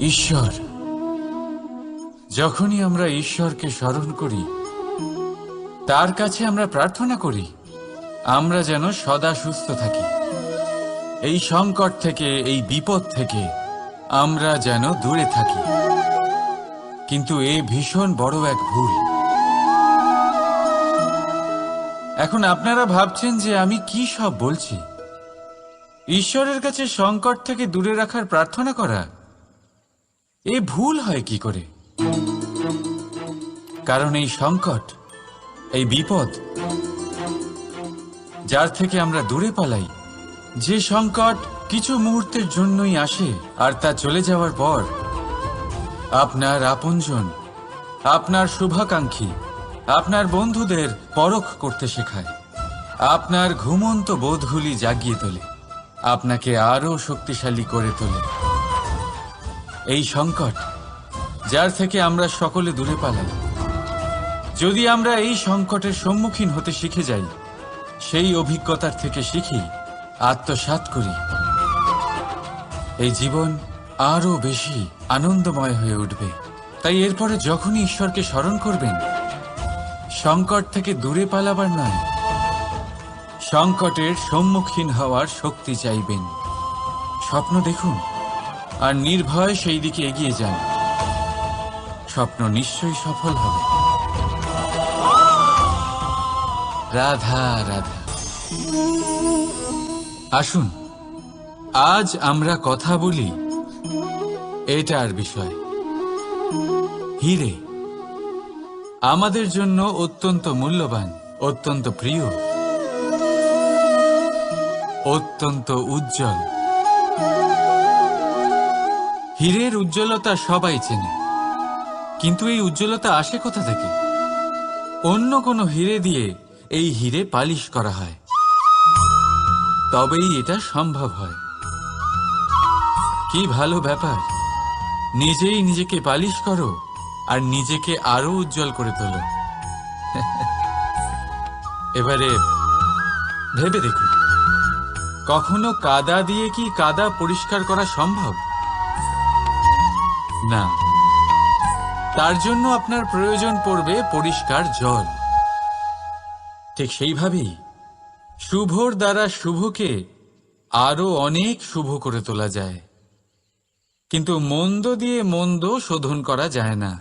ঈশ্বর। যখনই আমরা ঈশ্বরকে স্মরণ করি, তার কাছে আমরা প্রার্থনা করি আমরা যেন সদা সুস্থ থাকি, এই সংকট থেকে, এই বিপদ থেকে আমরা যেন দূরে থাকি। কিন্তু এ ভীষণ বড় এক ভুল। এখন আপনারা ভাবছেন যে আমি কি সব বলছি। ঈশ্বরের কাছে সংকট থেকে দূরে রাখার প্রার্থনা করা এ ভুল হয় কি করে? কারণ এই সংকট, এই বিপদ যার থেকে আমরা দূরে পালাই, যে সংকট কিছু মুহূর্তের জন্যই আসে আর তা চলে যাওয়ার পর আপনার আপনজন, আপনার শুভাকাঙ্ক্ষী, আপনার বন্ধুদের পরখ করতে শেখায়, আপনার ঘুমন্ত বোধগুলি জাগিয়ে তোলে, আপনাকে আরো শক্তিশালী করে তোলে। এই সংকট যার থেকে আমরা সকলে দূরে পালাই, যদি আমরা এই সংকটের সম্মুখীন হতে শিখে যাই, সেই অভিজ্ঞতার থেকে শিখি, আত্মসাৎ করি, এই জীবন আরো বেশি আনন্দময় হয়ে উঠবে। তাই এরপরে যখনই ঈশ্বরকে স্মরণ করবেন, সংকট থেকে দূরে পালাবার নয়, সংকটের সম্মুখীন হওয়ার শক্তি চাইবেন। স্বপ্ন দেখুন আর নির্ভয় সেই দিকে এগিয়ে যান। স্বপ্ন নিশ্চয়ই সফল হবে। রাধা রাধা। আসুন আজ আমরা কথা বলি এটার বিষয়। হীরে আমাদের জন্য অত্যন্ত মূল্যবান, অত্যন্ত প্রিয়, অত্যন্ত উজ্জ্বল। হীরের উজ্জ্বলতা সবাই চেনে, কিন্তু এই উজ্জ্বলতা আসে কোথা থেকে? অন্য কোনো হীরে দিয়ে এই হীরে পালিশ করা হয়, তবেই এটা সম্ভব হয়। কি ভালো ব্যাপার! নিজেই নিজেকে পালিশ করো আর নিজেকে আরো উজ্জ্বল করে তোলো। এবারে ভেবে দেখুন, কখনো কাদা দিয়ে কি কাদা পরিষ্কার করা সম্ভব? না, তার জন্য আপনার প্রয়োজন পড়বে পরিষ্কার জল। ঠিক সেইভাবেই শুভর দ্বারা শুভকে আরো অনেক শুভ করে তোলা যায়, কিন্তু মন্দ দিয়ে মন্দ শোধন করা যায় না।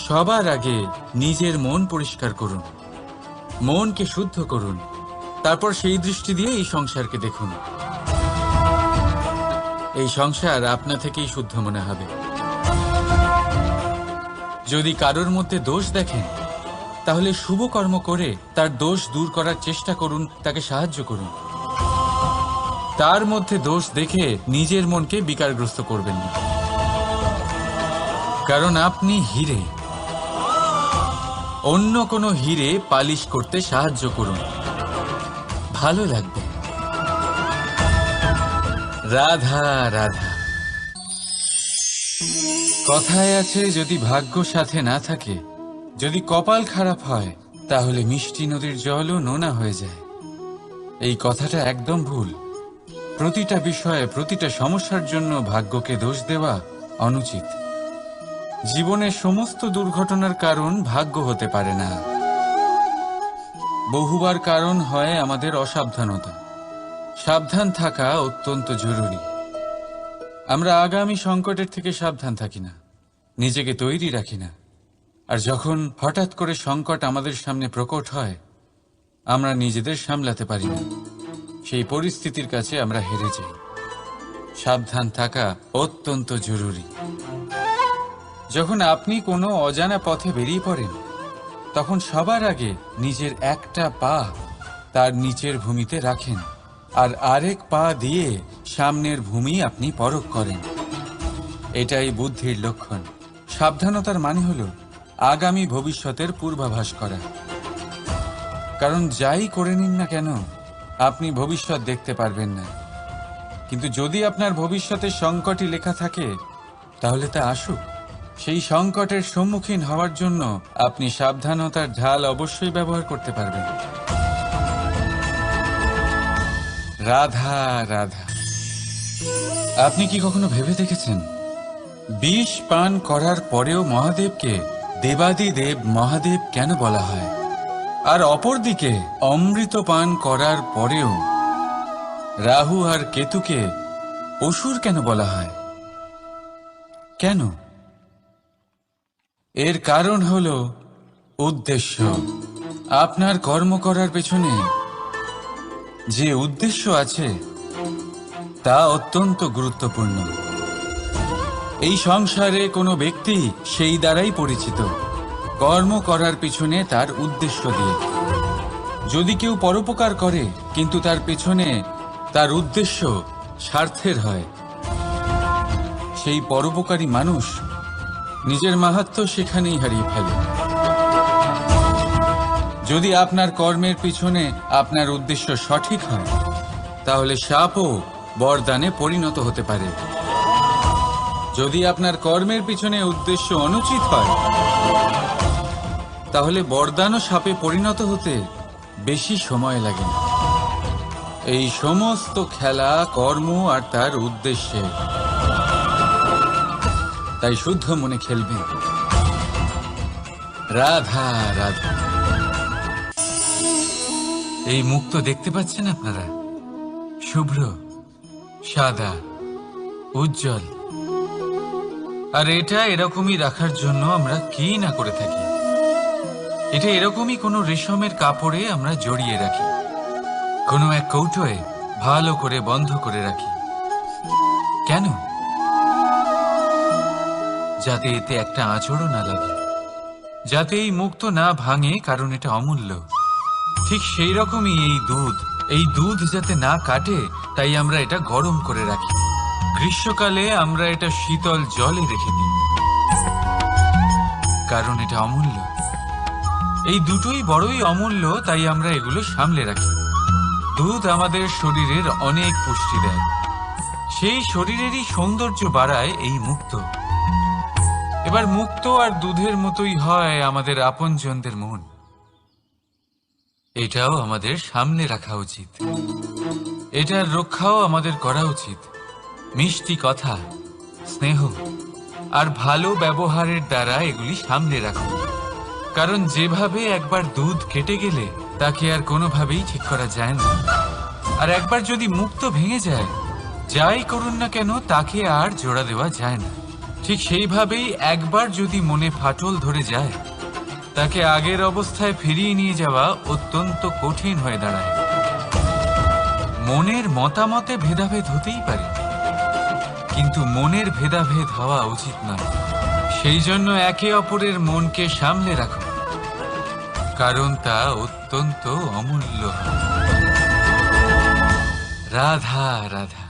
সবার আগে নিজের মন পরিষ্কার করুন, মনকে শুদ্ধ করুন, তারপর সেই দৃষ্টি দিয়ে এই সংসারকে দেখুন। এই সংসার আপনা থেকেই শুদ্ধ মনে হবে। যদি কারোর মধ্যে দোষ দেখেন, তাহলে শুভ কর্ম করে তার দোষ দূর করার চেষ্টা করুন, তাকে সাহায্য করুন। তার মধ্যে দোষ দেখে নিজের মনকে বিকারগ্রস্ত করবেন না, কারণ আপনি হীরে। অন্য কোনো হীরে পালিশ করতে সাহায্য করুন, ভালো লাগবে। রাধা রাধা। কথায় আছে, যদি ভাগ্য সাথে না থাকে, যদি কপাল খারাপ হয়, তাহলে মিষ্টি নদীর জলও নোনা হয়ে যায়। এই কথাটা একদম ভুল। প্রতিটা বিষয়ে, প্রতিটা সমস্যার জন্য ভাগ্যকে দোষ দেওয়া অনুচিত। জীবনের সমস্ত দুর্ঘটনার কারণ ভাগ্য হতে পারে না। বহুবার কারণ হয় আমাদের অসাবধানতা। সাবধান থাকা অত্যন্ত জরুরি। আমরা আগামী সংকটের থেকে সাবধান থাকি না, নিজেকে তৈরি রাখি না। আর যখন হঠাৎ করে সংকট আমাদের সামনে প্রকট হয়, আমরা নিজেদের সামলাতে পারি না। সেই পরিস্থিতির কাছে আমরা হেরে যাই। সাবধান থাকা অত্যন্ত জরুরি। যখন আপনি কোনো অজানা পথে বেরিয়ে পড়েন, তখন সবার আগে নিজের একটা পা তার নিচের ভূমিতে রাখেন, আর আরেক পা দিয়ে সামনের ভূমি আপনি পরখ করেন। এটাই বুদ্ধির লক্ষণ। সাবধানতার মানে হলো আগামী ভবিষ্যতের পূর্বাভাস করা। কারণ যাই করে নিন না কেন, আপনি ভবিষ্যৎ দেখতে পারবেন না। কিন্তু যদি আপনার ভবিষ্যতে সংকটই লেখা থাকে, তাহলে তা আসুক। সেই সংকটের সম্মুখীন হওয়ার জন্য আপনি সাবধানতার ঢাল অবশ্যই ব্যবহার করতে পারবেন। রাধা রাধা। আপনি কি কখনো ভেবে দেখেছেন বিষ পান করার পরেও মহাদেবকে দেবাদিদেব মহাদেব কেন বলা হয়, আর অপরদিকে অমৃত পান করার পরেও রাহু আর কেতুকে অসুর কেন বলা হয়? কেন? এর কারণ হল উদ্দেশ্য। আপনার কর্ম করার পেছনে যে উদ্দেশ্য আছে তা অত্যন্ত গুরুত্বপূর্ণ। এই সংসারে কোনো ব্যক্তি সেই দ্বারাই পরিচিত, কর্ম করার পিছনে তার উদ্দেশ্য দিয়ে। যদি কেউ পরোপকার করে কিন্তু তার পেছনে তার উদ্দেশ্য স্বার্থের হয়, সেই পরোপকারী মানুষ নিজের মাহাত্ম্য সেখানেই হারিয়ে ফেলে। যদি আপনার কর্মের পিছনে আপনার উদ্দেশ্য সঠিক হয়, তাহলে শাপও বরদানে পরিণত হতে পারে। যদি আপনার কর্মের পিছনে উদ্দেশ্য অনুচিত হয়, তাহলে বরদানও শাপে পরিণত হতে বেশি সময় লাগে না। এই সমস্ত খেলা কর্ম আর তার উদ্দেশ্যে, তাই শুদ্ধ মনে খেলবেন। রাধা রাধা। এই মুক্ত দেখতে পাচ্ছেন আপনারা, শুভ্র, সাদা, উজ্জ্বল। আর এটা এরকমই রাখার জন্য আমরা কি না করে থাকি। এটা এরকমই কোনো রেশমের কাপড়ে আমরা জড়িয়ে রাখি, কোনো এক কৌটোয় ভালো করে বন্ধ করে রাখি। কেন? যাতে এতে একটা আঁচড়ও না লাগে, যাতে এই মুক্ত না ভাঙে, কারণ এটা অমূল্য। ঠিক সেই রকমই এই দুধ যাতে না কাটে, তাই আমরা এটা গরম করে রাখি। গ্রীষ্মকালে আমরা এটা শীতল জলে রেখে দিই, কারণ এটা অমূল্য। এই দুটোই বড়ই অমূল্য, তাই আমরা এগুলো সামলে রাখি। দুধ আমাদের শরীরের অনেক পুষ্টি দেয়, সেই শরীরেরই সৌন্দর্য বাড়ায় এই মুক্ত। এবার মুক্ত আর দুধের মতোই হয় আমাদের আপনজনদের মন। এটাও আমাদের সামনে রাখা উচিত, এটার রক্ষাও আমাদের করা উচিত। মিষ্টি কথা, স্নেহ আর ভালো ব্যবহারের দ্বারা এগুলি সামনে রাখুন। কারণ যেভাবে একবার দুধ কেটে গেলে তাকে আর কোনোভাবেই ঠিক করা যায় না, আর একবার যদি মুক্ত ভেঙে যায়, যাই করুন না কেন তাকে আর জোড়া দেওয়া যায় না। ঠিক সেইভাবেই একবার যদি মনে ফাটল ধরে যায়, তাকে আগের অবস্থায় ফিরিয়ে নিয়ে যাওয়া অত্যন্ত কঠিন হয়ে দাঁড়ায়। মনের মতামতে ভেদাভেদ হতেই পারে, কিন্তু মনের ভেদাভেদ হওয়া উচিত নয়। সেই জন্য একে অপরের মনকে সামলে রাখুন, কারণ তা অত্যন্ত অমূল্য। রাধা রাধা।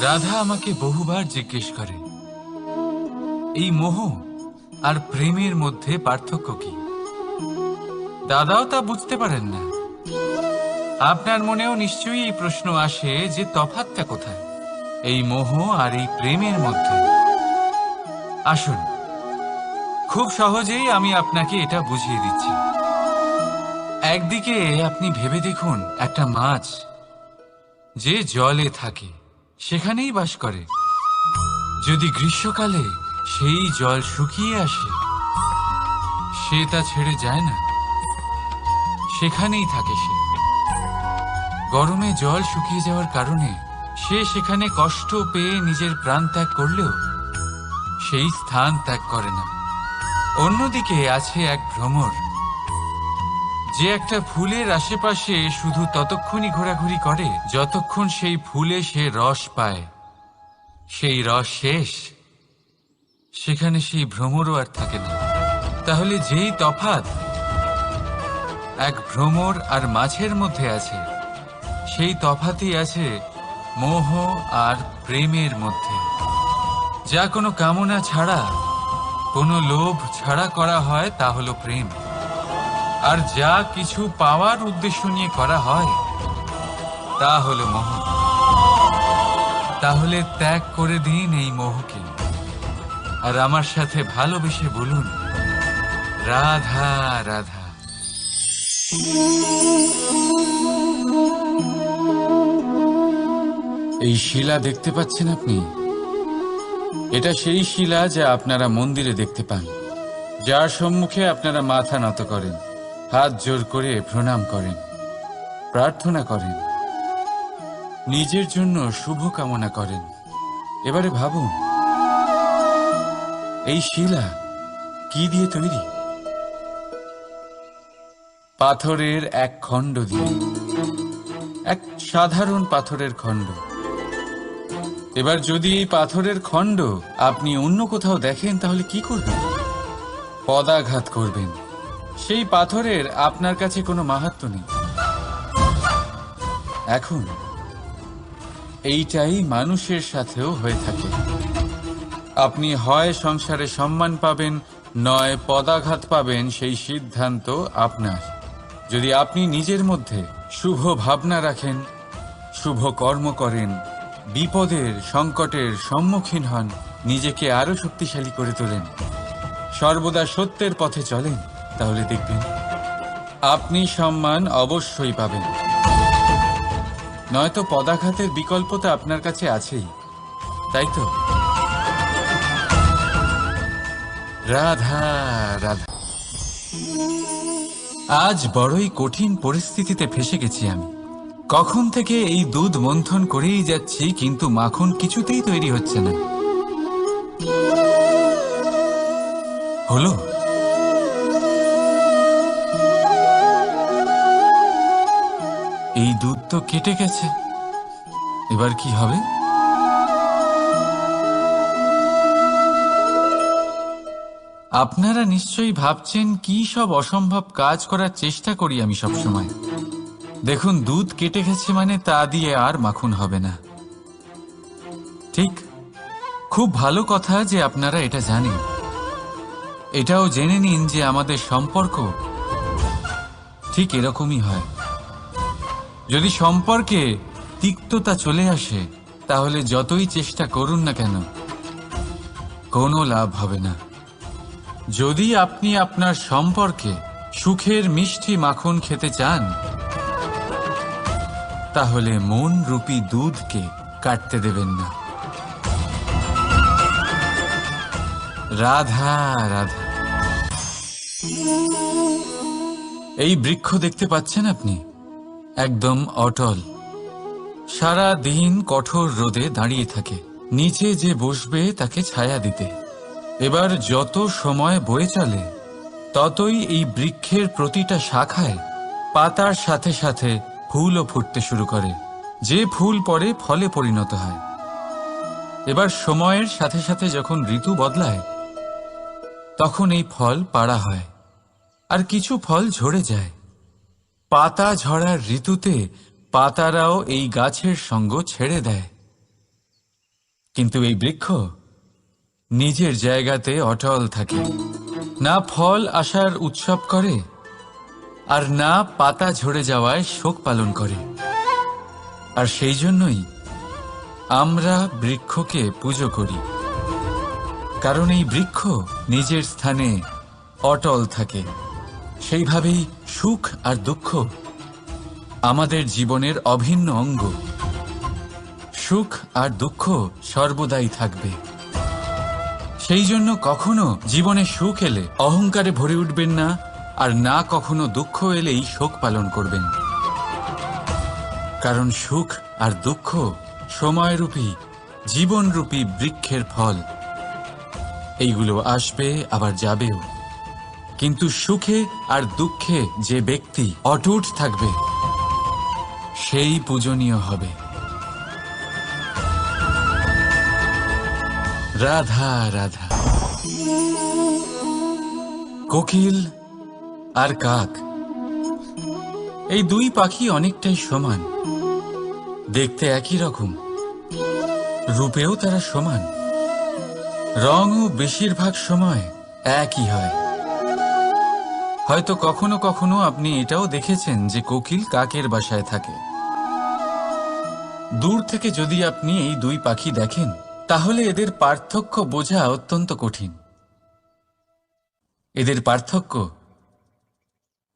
রাধা আমাকে বহুবার জিজ্ঞেস করে, এই মোহ আর প্রেমের মধ্যে পার্থক্য কি? দাদাও তা বুঝতে পারেন না। আপনার মনেও নিশ্চয়ই এই প্রশ্ন আসে যে তফাৎটা কোথায় এই মোহ আর এই প্রেমের মধ্যে। আসুন, খুব সহজেই আমি আপনাকে এটা বুঝিয়ে দিচ্ছি। একদিকে আপনি ভেবে দেখুন, একটা মাছ যে জলে থাকে সেখানেই বাস করে। যদি গ্রীষ্মকালে সেই জল শুকিয়ে আসে, সে তা ছেড়ে যায় না, সেখানেই থাকে সে। গরমে জল শুকিয়ে যাওয়ার কারণে সে সেখানে কষ্ট পেয়ে নিজের প্রাণ ত্যাগ করলেও সেই স্থান ত্যাগ করে না। অন্যদিকে আছে এক ভ্রমর, যে একটা ফুলের আশেপাশে শুধু ততক্ষণই ঘোরাঘুরি করে যতক্ষণ সেই ফুলে সে রস পায়। সেই রস শেষ, সেখানে সেই ভ্রমরও আর থাকে না। তাহলে যেই তফাৎ এক ভ্রমর আর মাছের মধ্যে আছে, সেই তফাতই আছে মোহ আর প্রেমের মধ্যে। যা কোনো কামনা ছাড়া, কোনো লোভ ছাড়া করা হয় তা হলো প্রেম। আর যা কিছু পাওয়ার উদ্দেশ্য নিয়ে করা হয় তা হলো মোহ। তাহলে ত্যাগ করে দিন এই মোহকে, আর আমার সাথে ভালোবেসে বলুন, রাধা রাধা। এই শিলা দেখতে পাচ্ছেন আপনি? এটা সেই শিলা যা আপনারা মন্দিরে দেখতে পান, যার সম্মুখে আপনারা মাথা নত করেন, হাত জোর করে প্রণাম করেন, প্রার্থনা করেন, নিজের জন্য শুভ কামনা করেন। এবারে ভাবুন, এই শিলা কি দিয়ে তৈরি? পাথরের এক খণ্ড দিয়ে, এক সাধারণ পাথরের খণ্ড। এবার যদি এই পাথরের খণ্ড আপনি অন্য কোথাও দেখেন, তাহলে কি করবেন? পদাঘাত করবেন। সেই পাথরের আপনার কাছে কোনো মাহাত্ম্য নেই। এখন এইটাই মানুষের সাথেও হয়ে থাকে। আপনি হয় সংসারে সম্মান পাবেন, নয় পদাঘাত পাবেন, সেই সিদ্ধান্ত আপনার। যদি আপনি নিজের মধ্যে শুভ ভাবনা রাখেন, শুভ কর্ম করেন, বিপদের সংকটের সম্মুখীন হন, নিজেকে আরো শক্তিশালী করে তোলেন, সর্বদা সত্যের পথে চলেন, তাহলে দেখবেন আপনি সম্মান অবশ্যই পাবেন। নয়তো পদাঘাতের বিকল্প তো আপনার কাছে আছেই, তাই তো? রাধা রাধা। আজ বড়ই কঠিন পরিস্থিতিতে ফেসে গেছি আমি। কখন থেকে এই দুধ মন্থন করেই যাচ্ছি, কিন্তু মাখন কিছুতেই তৈরি হচ্ছে না। হলো? এই দুধ তো কেটে গেছে, এবার কি হবে? আপনারা নিশ্চয়ই ভাবছেন কি সব অসম্ভব কাজ করার চেষ্টা করি আমি সবসময়। দেখুন, দুধ কেটে গেছে মানে তা দিয়ে আর মাখন হবে না। ঠিক, খুব ভালো কথা যে আপনারা এটা জানেন। এটাও জেনে নিন যে আমাদের সম্পর্ক ঠিক এরকমই হয়। যদি সম্পর্কে তিক্ততা চলে আসে, তাহলে যতই চেষ্টা করুন না কেন, কোনো লাভ হবে না। যদি আপনি আপনার সম্পর্কে সুখের মিষ্টি মাখন খেতে চান, তাহলে মন রূপী দুধকে কাটতে দেবেন না। রাধা রাধা। এই বৃক্ষ দেখতে পাচ্ছেন আপনি, একদম অটল, সারা দিন কঠোর রোদে দাঁড়িয়ে থাকে, নিচে যে বসবে তাকে ছায়া দিতে। এবার যত সময় বয়ে চলে, ততই এই বৃক্ষের প্রতিটা শাখায় পাতার সাথে সাথে ফুলও ফুটতে শুরু করে, যে ফুল পরে ফলে পরিণত হয়। এবার সময়ের সাথে সাথে যখন ঋতু বদলায়, তখন এই ফল পাড়া হয়, আর কিছু ফল ঝরে যায়। পাতা ঝরার ঋতুতে পাতারাও এই গাছের সঙ্গ ছেড়ে দেয়, কিন্তু এই বৃক্ষ নিজের জায়গাতে অটল থাকে, না ফল আসার উৎসব করে, আর না পাতা ঝরে যাওয়ায় শোক পালন করে। আর সেই জন্যই আমরা বৃক্ষকে পুজো করি, কারণ এই বৃক্ষ নিজের স্থানে অটল থাকে। সেইভাবেই সুখ আর দুঃখ আমাদের জীবনের অভিন্ন অঙ্গ। সুখ আর দুঃখ সর্বদাই থাকবে। সেই জন্য কখনো জীবনে সুখ এলে অহংকারে ভরে উঠবেন না, আর না কখনো দুঃখ এলেই শোক পালন করবেন। কারণ সুখ আর দুঃখ সময়রূপী, জীবনরূপী বৃক্ষের ফল। এইগুলো আসবে আবার যাবেও, কিন্তু সুখে আর দুঃখে যে ব্যক্তি অটুট থাকবে, সেই পূজনীয় হবে। রাধা রাধা। কোকিল আর কাক, এই দুই পাখি অনেকটাই সমান, দেখতে একই রকম, রূপেও তারা সমান, রঙও বেশিরভাগ সময় একই হয়। হয়তো কখনো কখনো আপনি এটাও দেখেছেন যে কোকিল কাকের বাসায় থাকে। দূর থেকে যদি আপনি এই দুই পাখি দেখেন, তাহলে এদের পার্থক্য বোঝা অত্যন্ত কঠিন। এদের পার্থক্য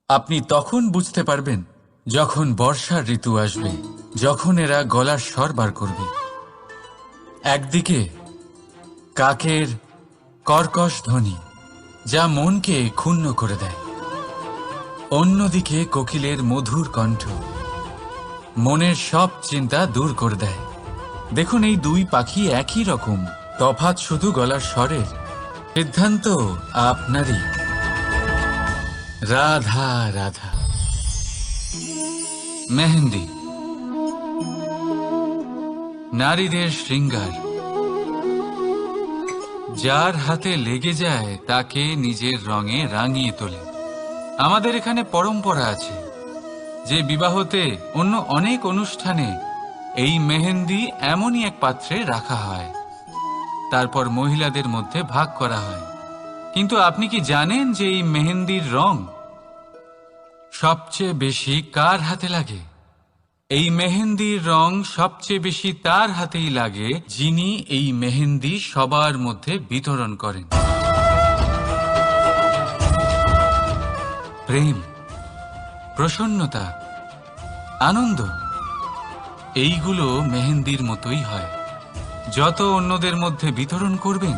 আপনি তখন বুঝতে পারবেন যখন বর্ষার ঋতু আসবে, যখন এরা গলার স্বর বার করবে। একদিকে কাকের কর্কশ ধ্বনি, যা মনকে ক্ষুণ্ণ করে দেয়। অন্যদিকে কোকিলের মধুর কণ্ঠ মনের সব চিন্তা দূর করে দেয়। দেখুন, এই দুই পাখি একই রকম, তফাৎ শুধু গলার স্বরের। সিদ্ধান্ত আপনারই। রাধা রাধা। মেহেন্দি নারীদের শৃঙ্গার। যার হাতে লেগে যায় তাকে নিজের রঙে রাঙিয়ে তোলে। আমাদের এখানে পরম্পরা আছে যে বিবাহতে অন্য অনেক অনুষ্ঠানে এই মেহেন্দি এমনই এক পাত্রে রাখা হয়, তারপর মহিলাদের মধ্যে ভাগ করা হয়। কিন্তু আপনি কি জানেন যে এই মেহেন্দির রং সবচেয়ে বেশি কার হাতে লাগে? এই মেহেন্দির রং সবচেয়ে বেশি তার হাতেই লাগে যিনি এই মেহেন্দি সবার মধ্যে বিতরণ করেন। প্রেম, প্রসন্নতা, আনন্দ, এইগুলো মেহেন্দির মতোই হয়। যত অন্যদের মধ্যে বিতরণ করবেন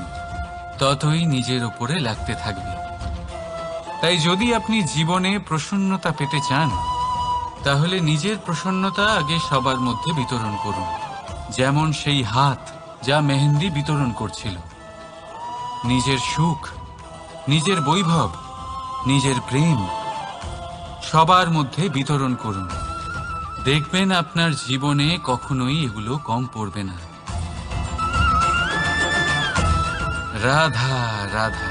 ততই নিজের উপরে লাগতে থাকবে। তাই যদি আপনি জীবনে প্রসন্নতা পেতে চান, তাহলে নিজের প্রসন্নতা আগে সবার মধ্যে বিতরণ করুন, যেমন সেই হাত যা মেহেন্দি বিতরণ করছিল। নিজের সুখ, নিজের বৈভব, নিজের প্রেম সবার মধ্যে বিতরণ করুন। দেখবেন আপনার জীবনে কখনোই এগুলো কম পড়বে না। রাধা রাধা।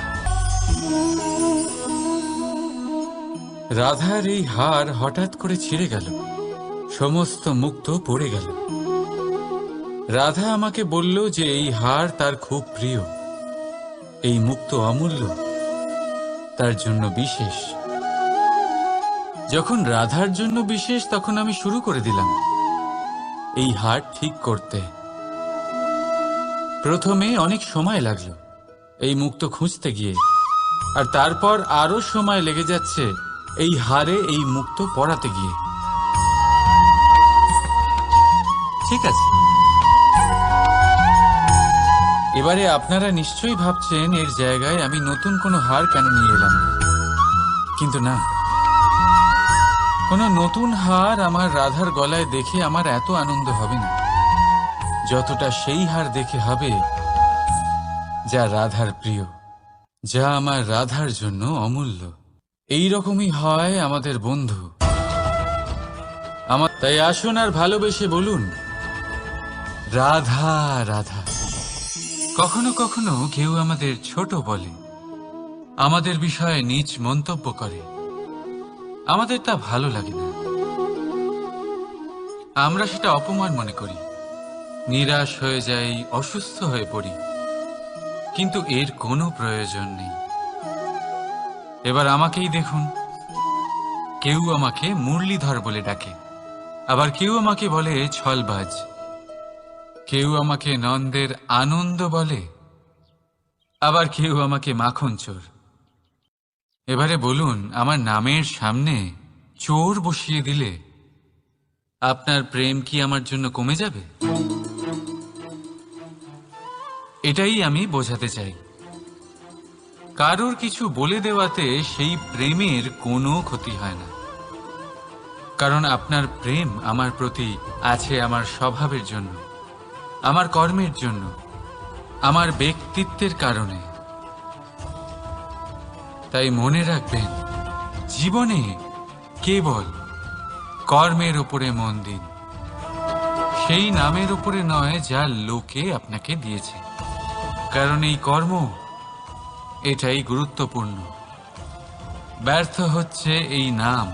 রাধার এই হার হঠাৎ করে ছিঁড়ে গেল, সমস্ত মুক্তো পড়ে গেল। রাধা আমাকে বলল যে এই হার তার খুব প্রিয়, এই মুক্তো অমূল্য, তার জন্য বিশেষ। যখন রাধার জন্য বিশেষ, তখন আমি শুরু করে দিলাম এই হার ঠিক করতে। প্রথমে অনেক সময় লাগলো এই মুক্তো খুঁজতে গিয়ে, আর তারপর আরো সময় লেগে যাচ্ছে এই হারে এই মুক্তো পড়াতে গিয়ে। ঠিক আছে, এবারে আপনারা নিশ্চয়ই ভাবছেন এর জায়গায় আমি নতুন কোনো হার কেন নিয়ে এলাম। কিন্তু না, কোনো নতুন হার আমার রাধার গলায় দেখে আমার এত আনন্দ হবে না যতটা সেই হার দেখে হবে যা রাধার প্রিয়, যা আমার রাধার জন্য অমূল্য। এই রকমই হয় আমাদের বন্ধু। তাই আসুন আর ভালোবেসে বলুন রাধা রাধা। কখনো কখনো কেউ আমাদের ছোট বলে, আমাদের বিষয়ে নীচ মন্তব্য করে। আমাদের তা ভালো লাগে না, আমরা সেটা অপমান মনে করি, নিরাশ হয়ে যাই, অসুস্থ হয়ে পড়ি। কিন্তু এর কোনো প্রয়োজন নেই। এবার আমাকেই দেখুন, কেউ আমাকে মুরলীধর বলে ডাকে, আবার কেউ আমাকে বলে ছলবাজ, কেউ আমাকে নন্দের আনন্দ বলে, আবার কেউ আমাকে মাখন চোর। এবারে বলুন, আমার নামের সামনে চোর বসিয়ে দিলে আপনার প্রেম কি আমার জন্য কমে যাবে? এটাই আমি বোঝাতে চাই। কারোর কিছু বলে দেওয়াতে সেই প্রেমের কোনো ক্ষতি হয় না, কারণ আপনার প্রেম আমার প্রতি আছে আমার স্বভাবের জন্য, আমার কর্মের জন্য, আমার ব্যক্তিত্বের কারণে। তাই মনে রাখবেন, জীবনে কেবল কর্মের উপরে মন দিন, সেই নামের উপরে নয় যা লোকে আপনাকে দিয়েছে, কারণ এই কর্ম এটাই গুরুত্বপূর্ণ। ব্যর্থ হচ্ছে এই নাম।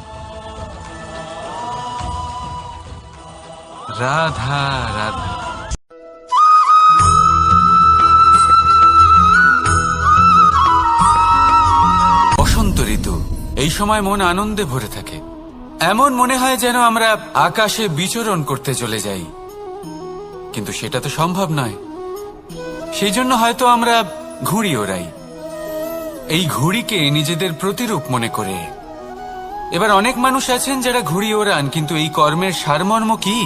রাধা রাধা। বসন্ত ঋতু, এই সময় মন আনন্দে ভরে থাকে। এমন মনে হয় যেন আমরা আকাশে বিচরণ করতে চলে যাই, কিন্তু সেটা তো সম্ভব নয়। সেই জন্য হয়তো আমরা ঘুড়ি ওড়াই, এই ঘুড়িকে নিজেদের প্রতিরূপ মনে করে। এবার অনেক মানুষ আছেন যারা ঘুড়ি ওড়ান, কিন্তু এই কর্মের সারমর্ম কি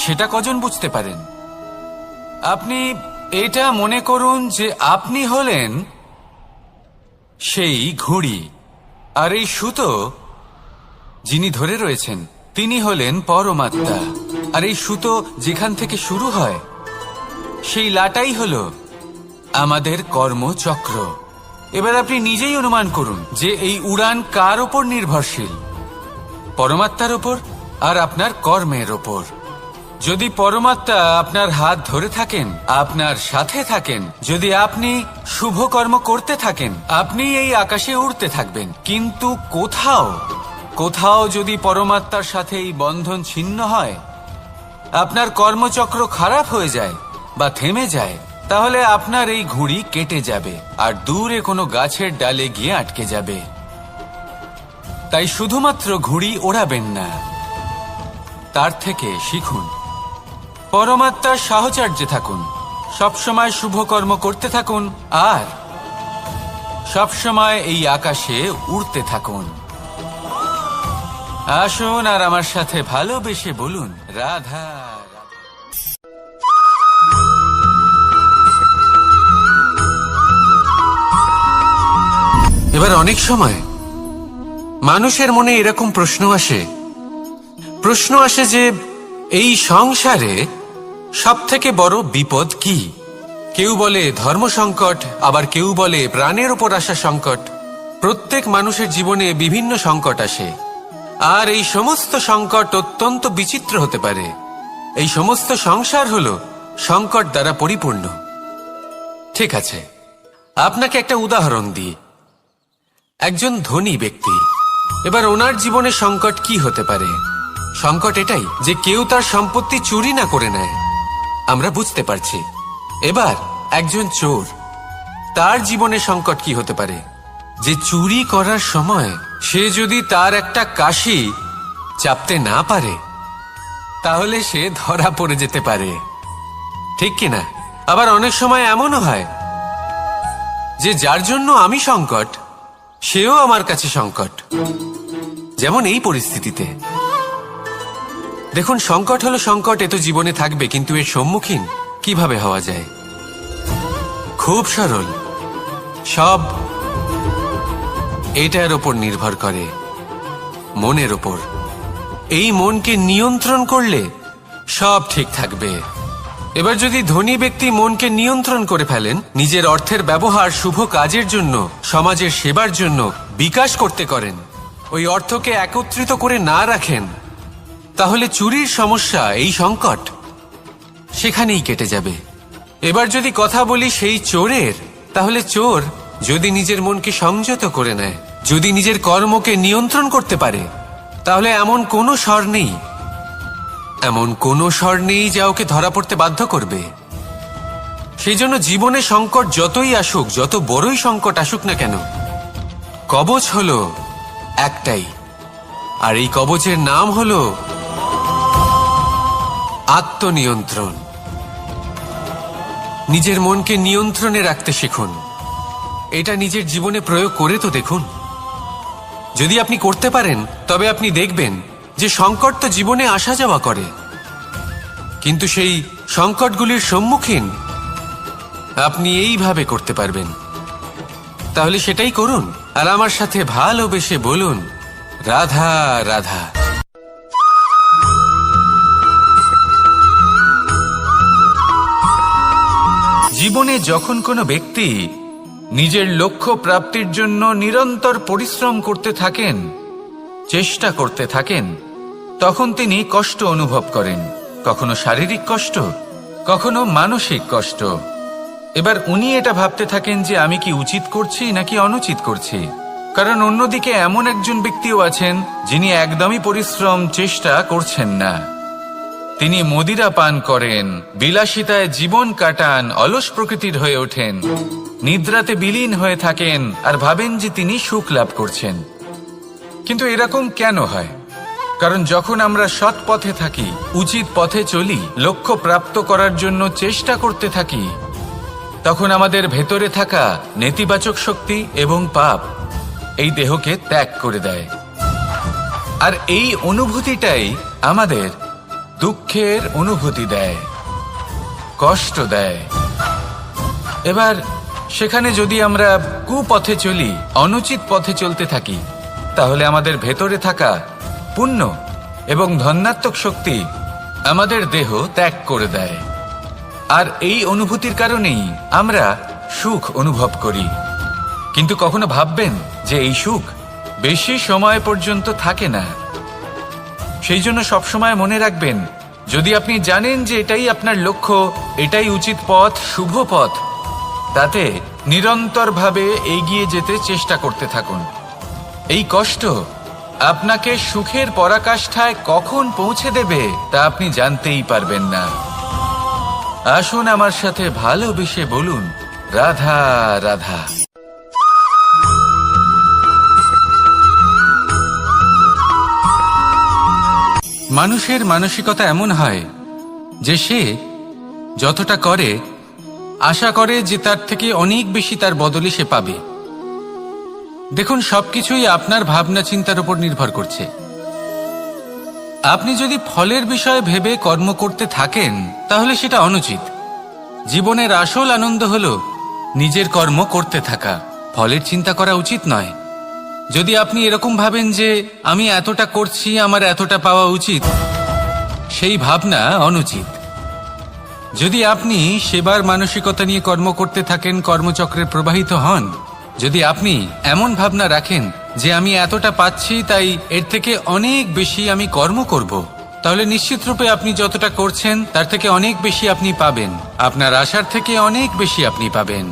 সেটা কজন বুঝতে পারেন? আপনি এটা মনে করুন যে আপনি হলেন সেই ঘুড়ি, আর এই সুতো যিনি ধরে রয়েছেন তিনি হলেন পরমাত্মা। আর এই সুতো যেখান থেকে শুরু হয় সেই লাটাই হলো আমাদের কর্মচক্র। এবার আপনি নিজেই অনুমান করুন যে এই উড়ান কার ওপর নির্ভরশীল, পরমাত্মার ওপর আর আপনার কর্মের ওপর। যদি পরমাত্মা আপনার হাত ধরে থাকেন, আপনার সাথে থাকেন, যদি আপনি শুভ কর্ম করতে থাকেন, আপনি এই আকাশে উড়তে থাকবেন। কিন্তু কোথাও কোথাও যদি পরমাত্মার সাথে এই বন্ধন ছিন্ন হয়, আপনার কর্মচক্র খারাপ হয়ে যায় বা থেমে যায়, তাহলে আপনার এই ঘুড়ি কেটে যাবে আর দূরে কোনো গাছের ডালে গিয়ে আটকে যাবে। তাই শুধুমাত্র ঘুড়ি ওড়াবেন না, তার থেকে শিখুন, পরমাত্মার সাহচর্যে থাকুন, সবসময় শুভ কর্ম করতে থাকুন আর সবসময় এই আকাশে উড়তে থাকুন। আসুন আর আমার সাথে ভালোবেসে বলুন, রাধা। এবার অনেক সময় মানুষের মনে এরকম প্রশ্ন আসে যে এই সংসারে সবথেকে বড় বিপদ কি? কেউ বলে ধর্ম সংকট, আবার কেউ বলে প্রাণের উপর আসা সংকট। প্রত্যেক মানুষের জীবনে বিভিন্ন সংকট আসে, আর এই সমস্ত সংকট অত্যন্ত বিচিত্র হতে পারে। এই সমস্ত সংসার হলো সংকট দ্বারা পরিপূর্ণ। ঠিক আছে, আপনাকে একটা উদাহরণ দিই। একজন ধনী ব্যক্তি, এবার ওনার জীবনে সংকট কি হতে পারে? সংকট এটাই যে কেউ তার সম্পত্তি চুরি না করে নেয়, আমরা বুঝতে পারছি। এবার একজন চোর, তার জীবনে সংকট কি হতে পারে? যে চুরি করার সময় সে যদি তার একটা কাশি চাপতে না পারে, তাহলে সে ধরা পড়ে যেতে পারে, ঠিক কিনা? আবার অনেক সময় এমনও হয় যে যার জন্য আমি সংকট, সেও আমার কাছে সংকট। যেমন এই পরিস্থিতিতে দেখুন, সংকট হলো সংকট, এ তো জীবনে থাকবে, কিন্তু এর সম্মুখীন কিভাবে হওয়া যায়? খুব সরল, সব এটার ওপর নির্ভর করে, মনের ওপর। এই মনকে নিয়ন্ত্রণ করলে সব ঠিক থাকবে। এবার যদি ধনী ব্যক্তি মনকে নিয়ন্ত্রণ করে ফেলেন, নিজের অর্থের ব্যবহার শুভ কাজের জন্য, সমাজের সেবার জন্য বিকাশ করতে করেন, ওই অর্থকে একত্রিত করে না রাখেন, তাহলে চুরির সমস্যা, এই সংকট সেখানেই কেটে যাবে। এবার যদি কথা বলি সেই চোরের, তাহলে চোর যদি নিজের মনকে সংযত করে নেয়, যদি নিজের কর্মকে নিয়ন্ত্রণ করতে পারে, তাহলে এমন কোনো স্বর নেই যা ওকে ধরা পড়তে বাধ্য করবে। সেই জন্য জীবনে সংকট যতই আসুক, যত বড়ই সংকট আসুক না কেন, কবচ হলো একটাই, আর এই কবচের নাম হলো আত্মনিয়ন্ত্রণ। নিজের মনকে নিয়ন্ত্রণে রাখতে শিখুন। এটা নিজের জীবনে প্রয়োগ করে তো দেখুন। যদি আপনি করতে পারেন, তবে আপনি দেখবেন যে সংকট তো জীবনে আসা যাওয়া করে, কিন্তু সেই সংকটগুলির সম্মুখীন আপনি এইভাবে করতে পারবেন। তাহলে সেটাই করুন, আর আমার সাথে ভালোবেসে বলুন, রাধা রাধা। জীবনে যখন কোনো ব্যক্তি নিজের লক্ষ্য প্রাপ্তির জন্য নিরন্তর পরিশ্রম করতে থাকেন, চেষ্টা করতে থাকেন, তখন তিনি কষ্ট অনুভব করেন, কখনো শারীরিক কষ্ট, কখনো মানসিক কষ্ট। এবার উনি এটা ভাবতে থাকেন যে আমি কি উচিত করছি নাকি অনুচিত করছি। কারণ অন্যদিকে এমন একজন ব্যক্তিও আছেন যিনি একদমই পরিশ্রম, চেষ্টা করছেন না। তিনি মদিরা পান করেন, বিলাসিতায় জীবন কাটান, অলস প্রকৃতির হয়ে ওঠেন, নিদ্রাতে বিলীন হয়ে থাকেন আর ভাবেন যে তিনি সুখ লাভ করছেন। কিন্তু এরকম কেন হয়? কারণ যখন আমরা সৎ পথে থাকি, উচিত পথে চলি, লক্ষ্য প্রাপ্ত করার জন্য চেষ্টা করতে থাকি, তখন আমাদের ভেতরে থাকা নেতিবাচক শক্তি এবং পাপ এই দেহকে ত্যাগ করে দেয়। আর এই অনুভূতিটাই আমাদের দুঃখের অনুভূতি দেয়, কষ্ট দেয়। এবার সেখানে যদি আমরা কুপথে চলি, অনুচিত পথে চলতে থাকি, তাহলে আমাদের ভেতরে থাকা পুণ্য এবং ধনাত্মক শক্তি আমাদের দেহ ত্যাগ করে দেয়। আর এই অনুভূতির কারণেই আমরা সুখ অনুভব করি। কিন্তু কখনো ভাববেন যে এই সুখ বেশি সময় পর্যন্ত থাকে না। সেই জন্য সবসময় মনে রাখবেন, যদি আপনি জানেন যে এটাই আপনার লক্ষ্য, এটাই উচিত পথ, শুভ পথ, তাতে নিরন্তরভাবে এগিয়ে যেতে চেষ্টা করতে থাকুন। এই কষ্ট আপনাকে সুখের পরাকাষ্ঠায় কখন পৌঁছে দেবে তা আপনি জানতেই পারবেন না। আসুন আমার সাথে ভালোবেসে বলুন, রাধা রাধা। মানুষের মানসিকতা এমন হয় যে সে যতটা করে আশা করে যে তার থেকে অনেক বেশি তার বদলে সে পাবে। দেখুন, সবকিছুই আপনার ভাবনা চিন্তার উপর নির্ভর করছে। আপনি যদি ফলের বিষয়ে ভেবে কর্ম করতে থাকেন তাহলে সেটা অনুচিত। জীবনের আসল আনন্দ হলো নিজের কর্ম করতে থাকা, ফলের চিন্তা করা উচিত নয়। যদি আপনি এরকম ভাবেন যে আমি এতটা করছি, আমার এতটা পাওয়া উচিত, সেই ভাবনা অনুচিত। যদি আপনি সেবার মানসিকতা নিয়ে কর্ম করতে থাকেন, কর্মচক্রে প্রবাহিত হন, যদি আপনি এমন ভাবনা রাখেন যে আমি এতটা পাচ্ছি তাই এর থেকে অনেক বেশি আমি কর্ম করব, তাহলে নিশ্চিতরূপে আপনি যতটা করছেন তার থেকে অনেক বেশি আপনি পাবেন। আপনার আশার থেকে অনেক বেশি আপনি পাবেন।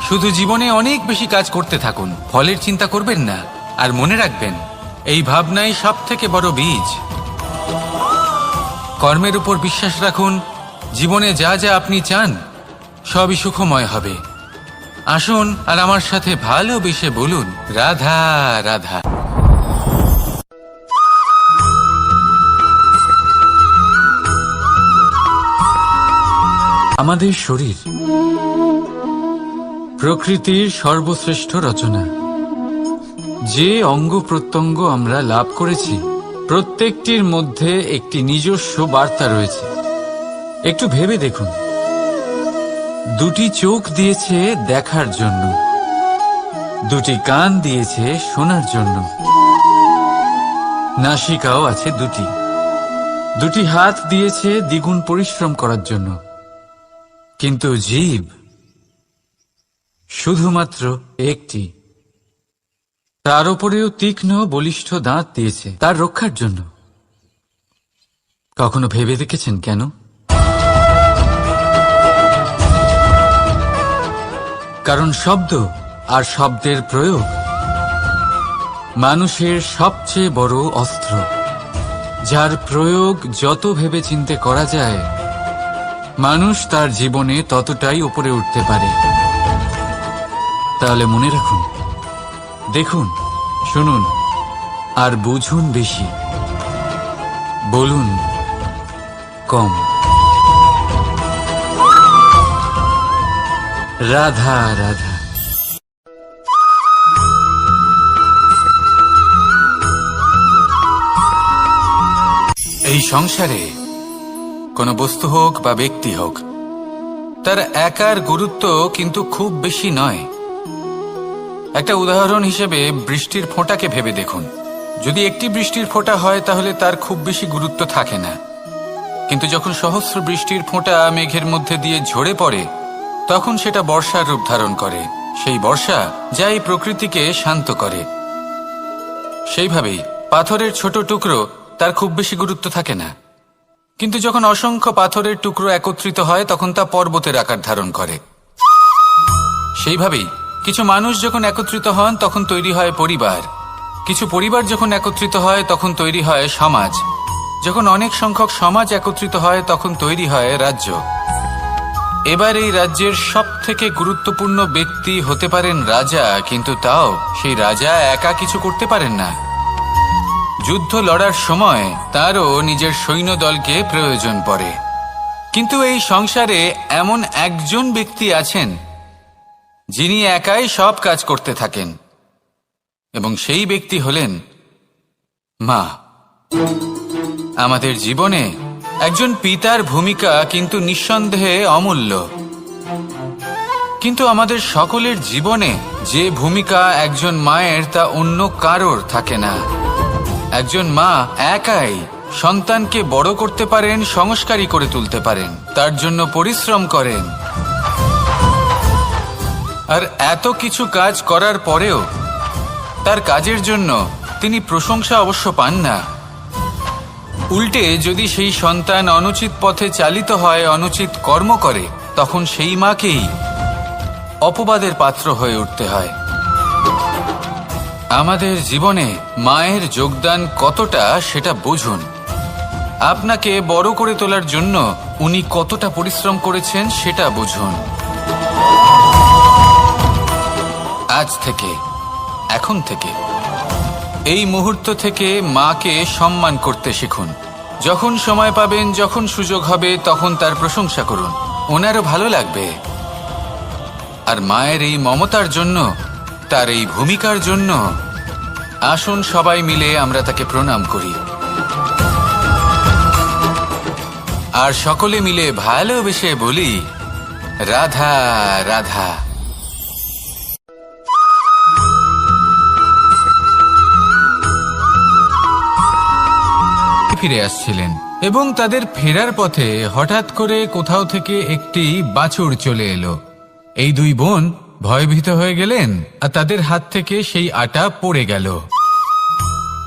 শুধু জীবনে অনেক বেশি কাজ করতে থাকুন, ফলের চিন্তা করবেন না। আর মনে রাখবেন, এই ভাবনাই সব থেকে বড় বীজ। কর্মের উপর বিশ্বাস রাখুন, জীবনে যা যা আপনি চান সবই সুখময় হবে। আসুন আর আমার সাথে ভালোবেসে বলুন, রাধা রাধা। আমাদের শরীর প্রকৃতির সর্বশ্রেষ্ঠ রচনা। যে অঙ্গ প্রত্যঙ্গ আমরা লাভ করেছি প্রত্যেকটির মধ্যে একটি নিজস্ব বার্তা রয়েছে। একটু ভেবে দেখুন, দুটি চোখ দিয়েছে দেখার জন্য, দুটি কান দিয়েছে শোনার জন্য, নাসিকাও আছে দুটি, দুটি হাত দিয়েছে দ্বিগুণ পরিশ্রম করার জন্য। কিন্তু জীব শুধুমাত্র একটি, তার উপরেও তীক্ষ্ণ বলিষ্ঠ দাঁত দিয়েছে তার রক্ষার জন্য। কখনো ভেবে দেখেছেন কেন? কারণ শব্দ আর শব্দের প্রয়োগ মানুষের সবচেয়ে বড় অস্ত্র, যার প্রয়োগ যত ভেবে চিন্তে করা যায় মানুষ তার জীবনে ততটাই উপরে উঠতে পারে। তাহলে মনে রাখুন, দেখুন, শুনুন আর বুঝুন বেশি, বলুন কম। রাধা রাধা। এই সংসারে কোনো বস্তু হোক বা ব্যক্তি হোক, তার একার গুরুত্ব কিন্তু খুব বেশি নয়। একটা উদাহরণ হিসেবে বৃষ্টির ফোঁটাকে ভেবে দেখুন। যদি একটি বৃষ্টির ফোঁটা হয় তাহলে তার খুব বেশি গুরুত্ব থাকে না, কিন্তু যখন সহস্র বৃষ্টির ফোঁটা মেঘের মধ্যে দিয়ে ঝরে পড়ে তখন সেটা বর্ষার রূপ ধারণ করে। সেই বর্ষা যা এই প্রকৃতিকে শান্ত করে। সেইভাবেই পাথরের ছোট টুকরো, তার খুব বেশি গুরুত্ব থাকে না, কিন্তু যখন অসংখ্য পাথরের টুকরো একত্রিত হয় তখন তা পর্বতের আকার ধারণ করে। সেইভাবেই কিছু মানুষ যখন একত্রিত হন তখন তৈরি হয় পরিবার, কিছু পরিবার যখন একত্রিত হয় তখন তৈরি হয় সমাজ, যখন অনেক সংখ্যক সমাজ একত্রিত হয় তখন তৈরি হয় রাজ্য। এবার এই রাজ্যের সব থেকে গুরুত্বপূর্ণ ব্যক্তি হতে পারেন রাজা, কিন্তু তাও সেই রাজা একা কিছু করতে পারেন না। যুদ্ধ লড়ার সময় তারও নিজের সৈন্যদলকে প্রয়োজন পড়ে। কিন্তু এই সংসারে এমন একজন ব্যক্তি আছেন যিনি একাই সব কাজ করতে থাকেন, এবং সেই ব্যক্তি হলেন মা। আমাদের জীবনে একজন পিতার ভূমিকা কিন্তু নিঃসন্দেহে অমূল্য। কিন্তু আমাদের সকলের জীবনে যে ভূমিকা একজন মায়ের তা অন্য কারোর থাকে না। একজন মা একাই সন্তানকে বড় করতে পারেন, সংস্কারী করে তুলতে পারেন, তার জন্য পরিশ্রম করেন। আর এত কিছু কাজ করার পরেও তার কাজের জন্য তিনি প্রশংসা অবশ্য পান না। উল্টে যদি সেই সন্তান অনুচিত পথে চালিত হয়, অনুচিত কর্ম করে, তখন সেই মাকেই অপবাদের পাত্র হয়ে উঠতে হয়। আমাদের জীবনে মায়ের যোগদান কতটা সেটা বুঝুন। আপনাকে বড় করে তোলার জন্য উনি কতটা পরিশ্রম করেছেন সেটা বুঝুন। আজ থেকে, এখন থেকে, এই মুহূর্ত থেকে মাকে সম্মান করতে শিখুন। যখন সময় পাবেন, যখন সুযোগ হবে, তখন তার প্রশংসা করুন, ওনারও ভালো লাগবে। আর মায়ের এই মমতার জন্য, তার এই ভূমিকার জন্য আসুন সবাই মিলে আমরা তাকে প্রণাম করি, আর সকলে মিলে ভালোবেসে বলি, রাধা রাধা। ফিরে আসছিলেন এবং তাদের ফেরার পথে হঠাৎ করে কোথাও থেকে একটি বাছুর চলে এলো। এই দুই বোন ভয়ভীত হয়ে গেলেন, আর তাদের হাত থেকে সেই আটা পড়ে গেল,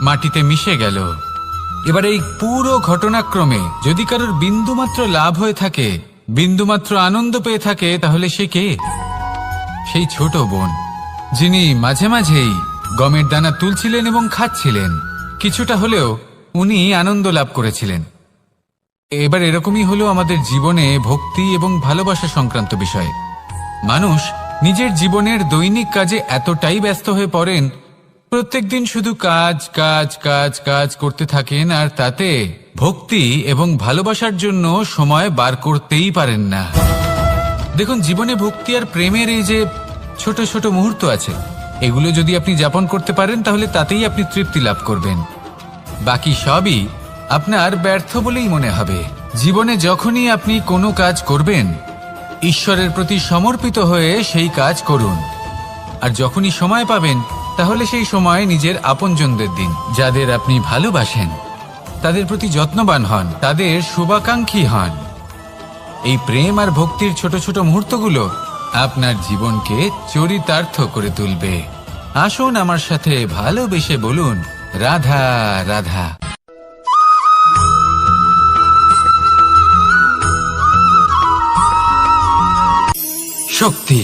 মাটিতে মিশে গেল। এবার এই পুরো ঘটনাক্রমে যদি কারোর বিন্দুমাত্র লাভ হয়ে থাকে, বিন্দুমাত্র আনন্দ পেয়ে থাকে, তাহলে সে কে? সেই ছোট বোন, যিনি মাঝে মাঝেই গমের দানা তুলছিলেন এবং খাচ্ছিলেন। কিছুটা হলেও উনি আনন্দ লাভ করেছিলেন। এবার এরকমই হলো আমাদের জীবনে ভক্তি এবং ভালোবাসা সংক্রান্ত বিষয়ে। মানুষ নিজের জীবনের দৈনিক কাজে এতটাই ব্যস্ত হয়ে পড়েন, প্রত্যেকদিন শুধু কাজ কাজ কাজ কাজ করতে থাকেন, আর তাতে ভক্তি এবং ভালোবাসার জন্য সময় বার করতেই পারেন না। দেখুন, জীবনে ভক্তি আর প্রেমের এই যে ছোট ছোট মুহূর্ত আছে, এগুলো যদি আপনি যাপন করতে পারেন, তাহলে তাতেই আপনি তৃপ্তি লাভ করবেন। বাকি সবই আপনার ব্যর্থ বলেই মনে হবে। জীবনে যখনই আপনি কোনো কাজ করবেন, ঈশ্বরের প্রতি সমর্পিত হয়ে সেই কাজ করুন। আর যখনই সময় পাবেন, তাহলে সেই সময় নিজের আপনজনদের দিন, যাদের আপনি ভালোবাসেন, তাদের প্রতি যত্নবান হন, তাদের শুভাকাঙ্ক্ষী হন। এই প্রেম আর ভক্তির ছোট ছোট মুহূর্তগুলো আপনার জীবনকে চরিতার্থ করে তুলবে। আসুন আমার সাথে ভালোবেসে বলুন, রাধা রাধা। শক্তি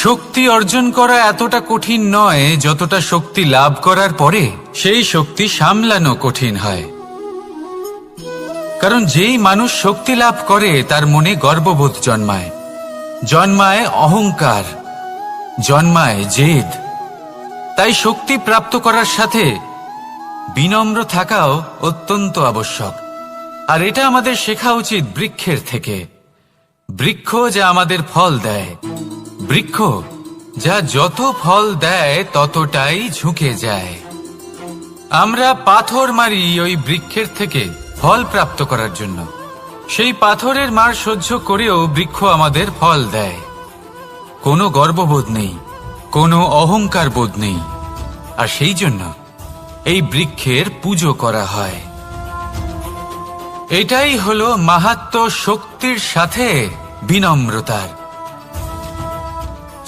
শক্তি অর্জন করা এতটা কঠিন নয় যতটা শক্তি লাভ করার পরে সেই শক্তি সামলানো কঠিন হয়। কারণ যেই মানুষ শক্তি লাভ করে, তার মনে গর্ববোধ জন্মায়, জন্মায় অহংকার, জন্মায় জেদ। তাই শক্তি প্রাপ্ত করার সাথে বিনম্র থাকাও অত্যন্ত আবশ্যক। আর এটা আমাদের শেখা উচিত বৃক্ষের থেকে। বৃক্ষ যা আমাদের ফল দেয়, বৃক্ষ যা যত ফল দেয় ততটাই ঝুঁকে যায়। আমরা পাথর মারি ওই বৃক্ষের থেকে ফল প্রাপ্ত করার জন্য। সেই পাথরের মার সহ্য করেও বৃক্ষ আমাদের ফল দেয়। কোনো গর্ববোধ নেই, কোনো অহংকার বোধ নেই, আর সেই জন্য এই বৃক্ষের পুজো করা হয়। এটাই হলো মাহাত্ম্য শক্তির সাথে বিনম্রতার।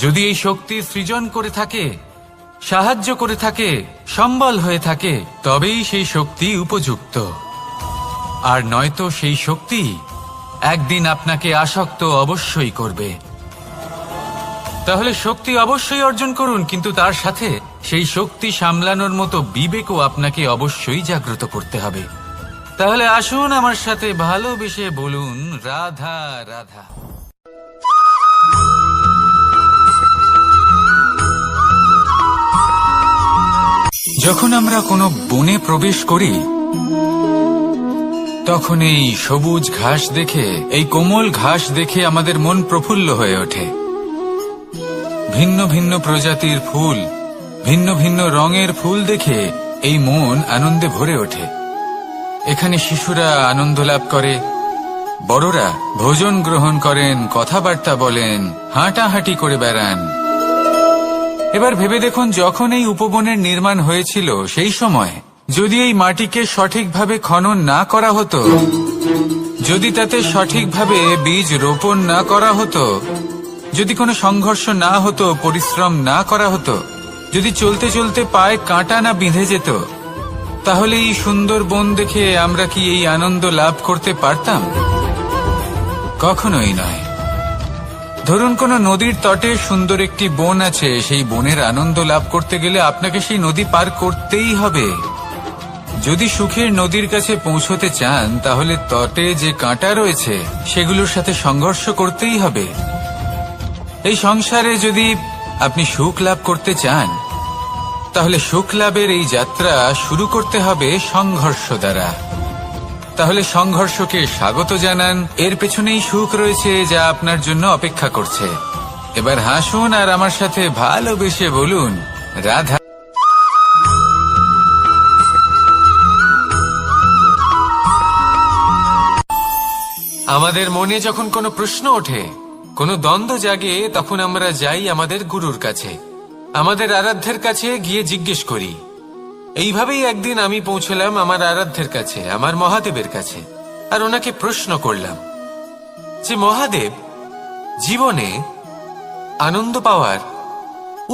যদি এই শক্তি সৃজন করে থাকে, সাহায্য করে থাকে, সম্বল হয়ে থাকে, তবেই সেই শক্তি উপযুক্ত। আর নয়তো সেই শক্তি একদিন আপনাকে আসক্ত অবশ্যই করবে। তাহলে শক্তি অবশ্যই অর্জন করুন, কিন্তু তার সাথে সেই শক্তি সামলানোর মতো বিবেকও আপনাকে অবশ্যই জাগ্রত করতে হবে। তাহলে আসুন আমার সাথে ভালোবেসে বলুন, রাধা রাধা। যখন আমরা কোনো বনে প্রবেশ করি, তখন এই সবুজ ঘাস দেখে, এই কোমল ঘাস দেখে আমাদের মন প্রফুল্ল হয়ে ওঠে। ভিন্ন ভিন্ন প্রজাতির ফুল, ভিন্ন ভিন্ন রঙের ফুল দেখে এই মন আনন্দে ভরে ওঠে। এখানে শিশুরা আনন্দ লাভ করে, বড়রা ভোজন গ্রহণ করেন, কথাবার্তা বলেন, হাঁটাহাঁটি করে বেড়ান। এবার ভেবে দেখুন, যখন এই উপবনের নির্মাণ হয়েছিল সেই সময় যদি এই মাটিকে সঠিকভাবে খনন না করা হতো, যদি তাতে সঠিকভাবে বীজ রোপণ না করা হতো, যদি কোনো সংঘর্ষ না হতো, পরিশ্রম না করা হতো, যদি চলতে চলতে পায়ে কাঁটা না বিঁধে যেত, তাহলে এই সুন্দর বন দেখে আমরা কি এই আনন্দ লাভ করতে পারতাম? কখনোই নয়। ধরুন কোনো নদীর তটে সুন্দর একটি বন আছে, সেই বনের আনন্দ লাভ করতে গেলে আপনাকে সেই নদী পার করতেই হবে। যদি সুখের নদীর কাছে পৌঁছতে চান, তাহলে তটে যে কাঁটা রয়েছে সেগুলোর সাথে সংঘর্ষ করতেই হবে। এই সংসারে যদি আপনি সুখ লাভ করতে চান, তাহলে সুখ লাভের এই যাত্রা শুরু করতে হবে সংঘর্ষ দ্বারা। তাহলে সংঘর্ষকে স্বাগত জানান, এর পেছনেই সুখ রয়েছে যা আপনার জন্য অপেক্ষা করছে। এবার হাসুন আর আমার সাথে ভালোবেসে বলুন, রাধা। আমাদের মনে যখন কোনো প্রশ্ন ওঠে, কোনো দ্বন্দ্ব জাগে, তখন আমরা যাই আমাদের গুরুর কাছে, আমাদের আরাধ্যের কাছে গিয়ে জিজ্ঞেস করি। এইভাবেই একদিন আমি পৌঁছলাম আমার আরাধ্যের কাছে, আমার মহাদেবের কাছে, আর ওনাকে প্রশ্ন করলাম যে মহাদেব, জীবনে আনন্দ পাওয়ার,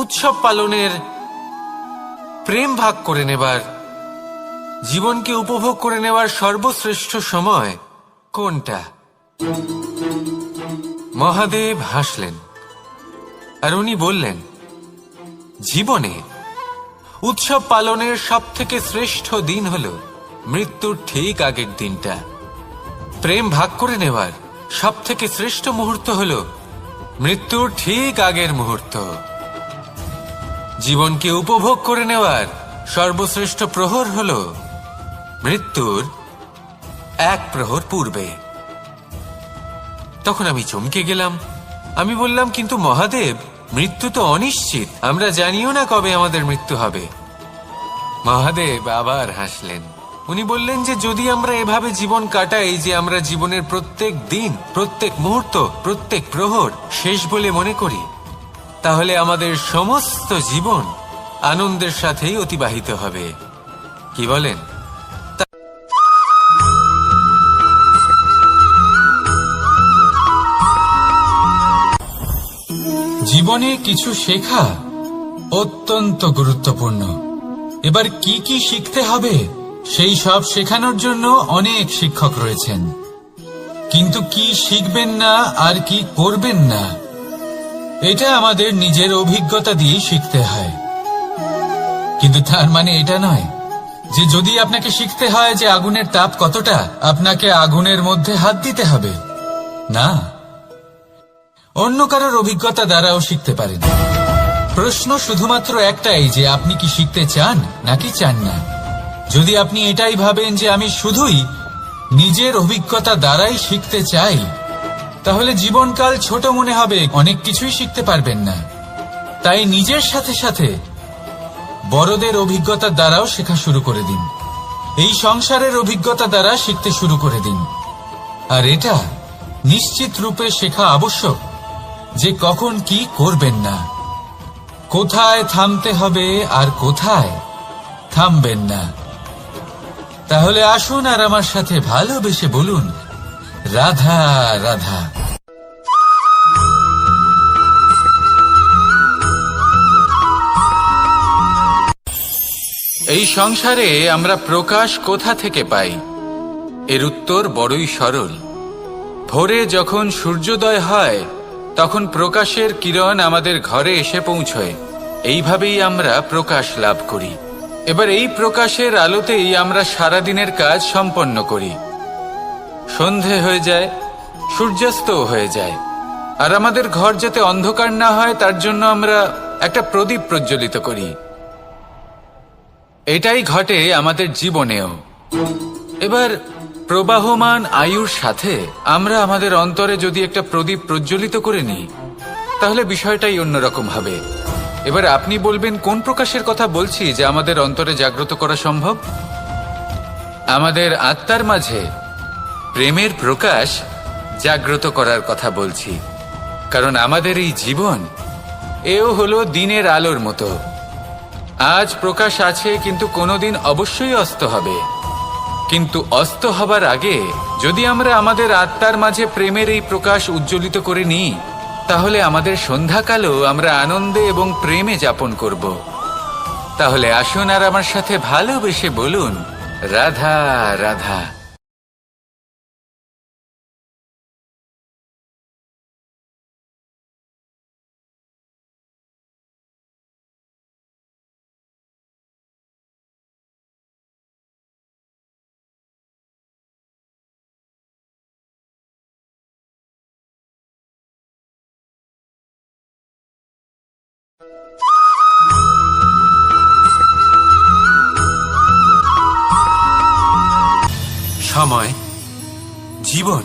উৎসব পালনের, প্রেম ভাগ করে নেবার, জীবনকে উপভোগ করে নেওয়ার সর্বশ্রেষ্ঠ সময় কোনটা? মহাদেব হাসলেন আর উনি বললেন, জীবনে উৎসব পালনের সব থেকে শ্রেষ্ঠ দিন হল মৃত্যুর ঠিক আগের দিনটা। প্রেম ভাগ করে নেওয়ার সব থেকে শ্রেষ্ঠ মুহূর্ত হল মৃত্যুর ঠিক আগের মুহূর্ত। জীবনকে উপভোগ করে নেওয়ার সর্বশ্রেষ্ঠ প্রহর হল মৃত্যুর এক প্রহর পূর্বে। তখন আমি চমকে গেলাম। আমি বললাম, কিন্তু মহাদেব, মৃত্যু তো অনিশ্চিত, আমরা জানিও না কবে আমাদের মৃত্যু হবে। মহাদেব আবার হাসলেন। উনি বললেন যে যদি আমরা এভাবে জীবন কাটাই যে আমরা জীবনের প্রত্যেক দিন, প্রত্যেক মুহূর্ত, প্রত্যেক প্রহর শেষ বলে মনে করি, তাহলে আমাদের সমস্ত জীবন আনন্দের সাথেই অতিবাহিত হবে। কি বলেন? জীবনে কিছু শেখা অত্যন্ত গুরুত্বপূর্ণ। এবার কি কি শিখতে হবে সেই সব শেখানোর জন্য অনেক শিক্ষক রয়েছেন, কিন্তু কি শিখবেন না আর কি করবেন না, এটা আমাদের নিজের অভিজ্ঞতা দিয়ে শিখতে হয়। কিন্তু তার মানে এটা নয় যে যদি আপনাকে শিখতে হয় যে আগুনের তাপ কতটা, আপনাকে আগুনের মধ্যে হাত দিতে হবে। না, অন্য কারোর অভিজ্ঞতা দ্বারাও শিখতে পারেন। প্রশ্ন শুধুমাত্র একটাই যে আপনি কি শিখতে চান নাকি চান না। যদি আপনি এটাই ভাবেন যে আমি শুধুই নিজের অভিজ্ঞতা দ্বারাই শিখতে চাই, তাহলে জীবনকাল ছোট মনে হবে, অনেক কিছুই শিখতে পারবেন না। তাই নিজের সাথে সাথে বড়দের অভিজ্ঞতা দ্বারাও শেখা শুরু করে দিন। এই সংসারের অভিজ্ঞতা দ্বারা শিখতে শুরু করে দিন। আর এটা নিশ্চিত রূপে শেখা আবশ্যক যে কখন কি করবেন না, কোথায় থামতে হবে আর কোথায় থামবেন না। তাহলে আসুন আর আমার সাথে ভালোবেসে বলুন, রাধা রাধা। এই সংসারে আমরা প্রকাশ কোথা থেকে পাই? এর উত্তর বড়ই সরল। ভোরে যখন সূর্যোদয় হয় তখন প্রকাশের কিরণ আমাদের ঘরে এসে পৌঁছয়। এইভাবেই আমরা প্রকাশ লাভ করি। এবার এই প্রকাশের আলোতেই আমরা সারাদিনের কাজ সম্পন্ন করি। সন্ধে হয়ে যায়, সূর্যাস্তও হয়ে যায়, আর আমাদের ঘর যাতে অন্ধকার না হয় তার জন্য আমরা একটা প্রদীপ প্রজ্বলিত করি। এটাই ঘটে আমাদের জীবনেও। এবার প্রবাহমান আয়ুর সাথে আমরা আমাদের অন্তরে যদি একটা প্রদীপ প্রজ্বলিত করে নিই, তাহলে বিষয়টাই অন্যরকম হবে। এবার আপনি বলবেন, কোন প্রকাশের কথা বলছি যা আমাদের অন্তরে জাগ্রত করা সম্ভব? আমাদের আত্মার মাঝে প্রেমের প্রকাশ জাগ্রত করার কথা বলছি, কারণ আমাদের এই জীবন এও হলো দিনের আলোর মতো। আজ প্রকাশ আছে, কিন্তু কোনোদিন অবশ্যই অস্ত হবে। কিন্তু অস্ত হবার আগে যদি আমরা আমাদের আত্মার মাঝে প্রেমের এই প্রকাশ উজ্জ্বলিত করে নিই, তাহলে আমাদের সন্ধ্যাকালও আমরা আনন্দে এবং প্রেমে যাপন করব। তাহলে আসুন আর আমার সাথে ভালোবেসে বলুন, রাধা রাধা। সময়, জীবন,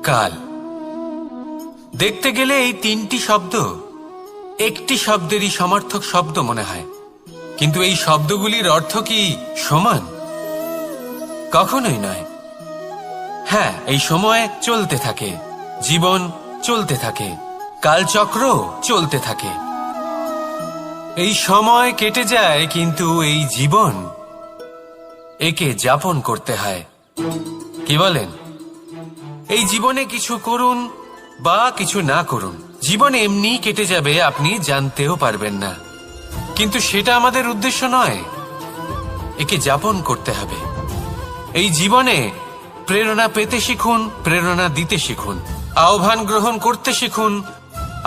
কাল। দেখতে গেলে এই তিনটি শব্দ একটি শব্দেরই সমার্থক শব্দ মনে হয়, কিন্তু এই শব্দগুলির অর্থ কি সমান? কখনোই নয়। হ্যাঁ, এই সময় চলতে থাকে, জীবন চলতে থাকে, কালচক্র চলতে থাকে। এই সময় কেটে যায়, কিন্তু এই জীবন একে যাপন করতে হয়। কি বলেন? এই জীবনে কিছু করুন বা কিছু না করুন, জীবন এমনি কেটে যাবে, আপনি জানতেও পারবেন না। কিন্তু সেটা আমাদের উদ্দেশ্য নয়, একে যাপন করতে হবে। এই জীবনে প্রেরণা পেতে শিখুন, প্রেরণা দিতে শিখুন, আহ্বান গ্রহণ করতে শিখুন,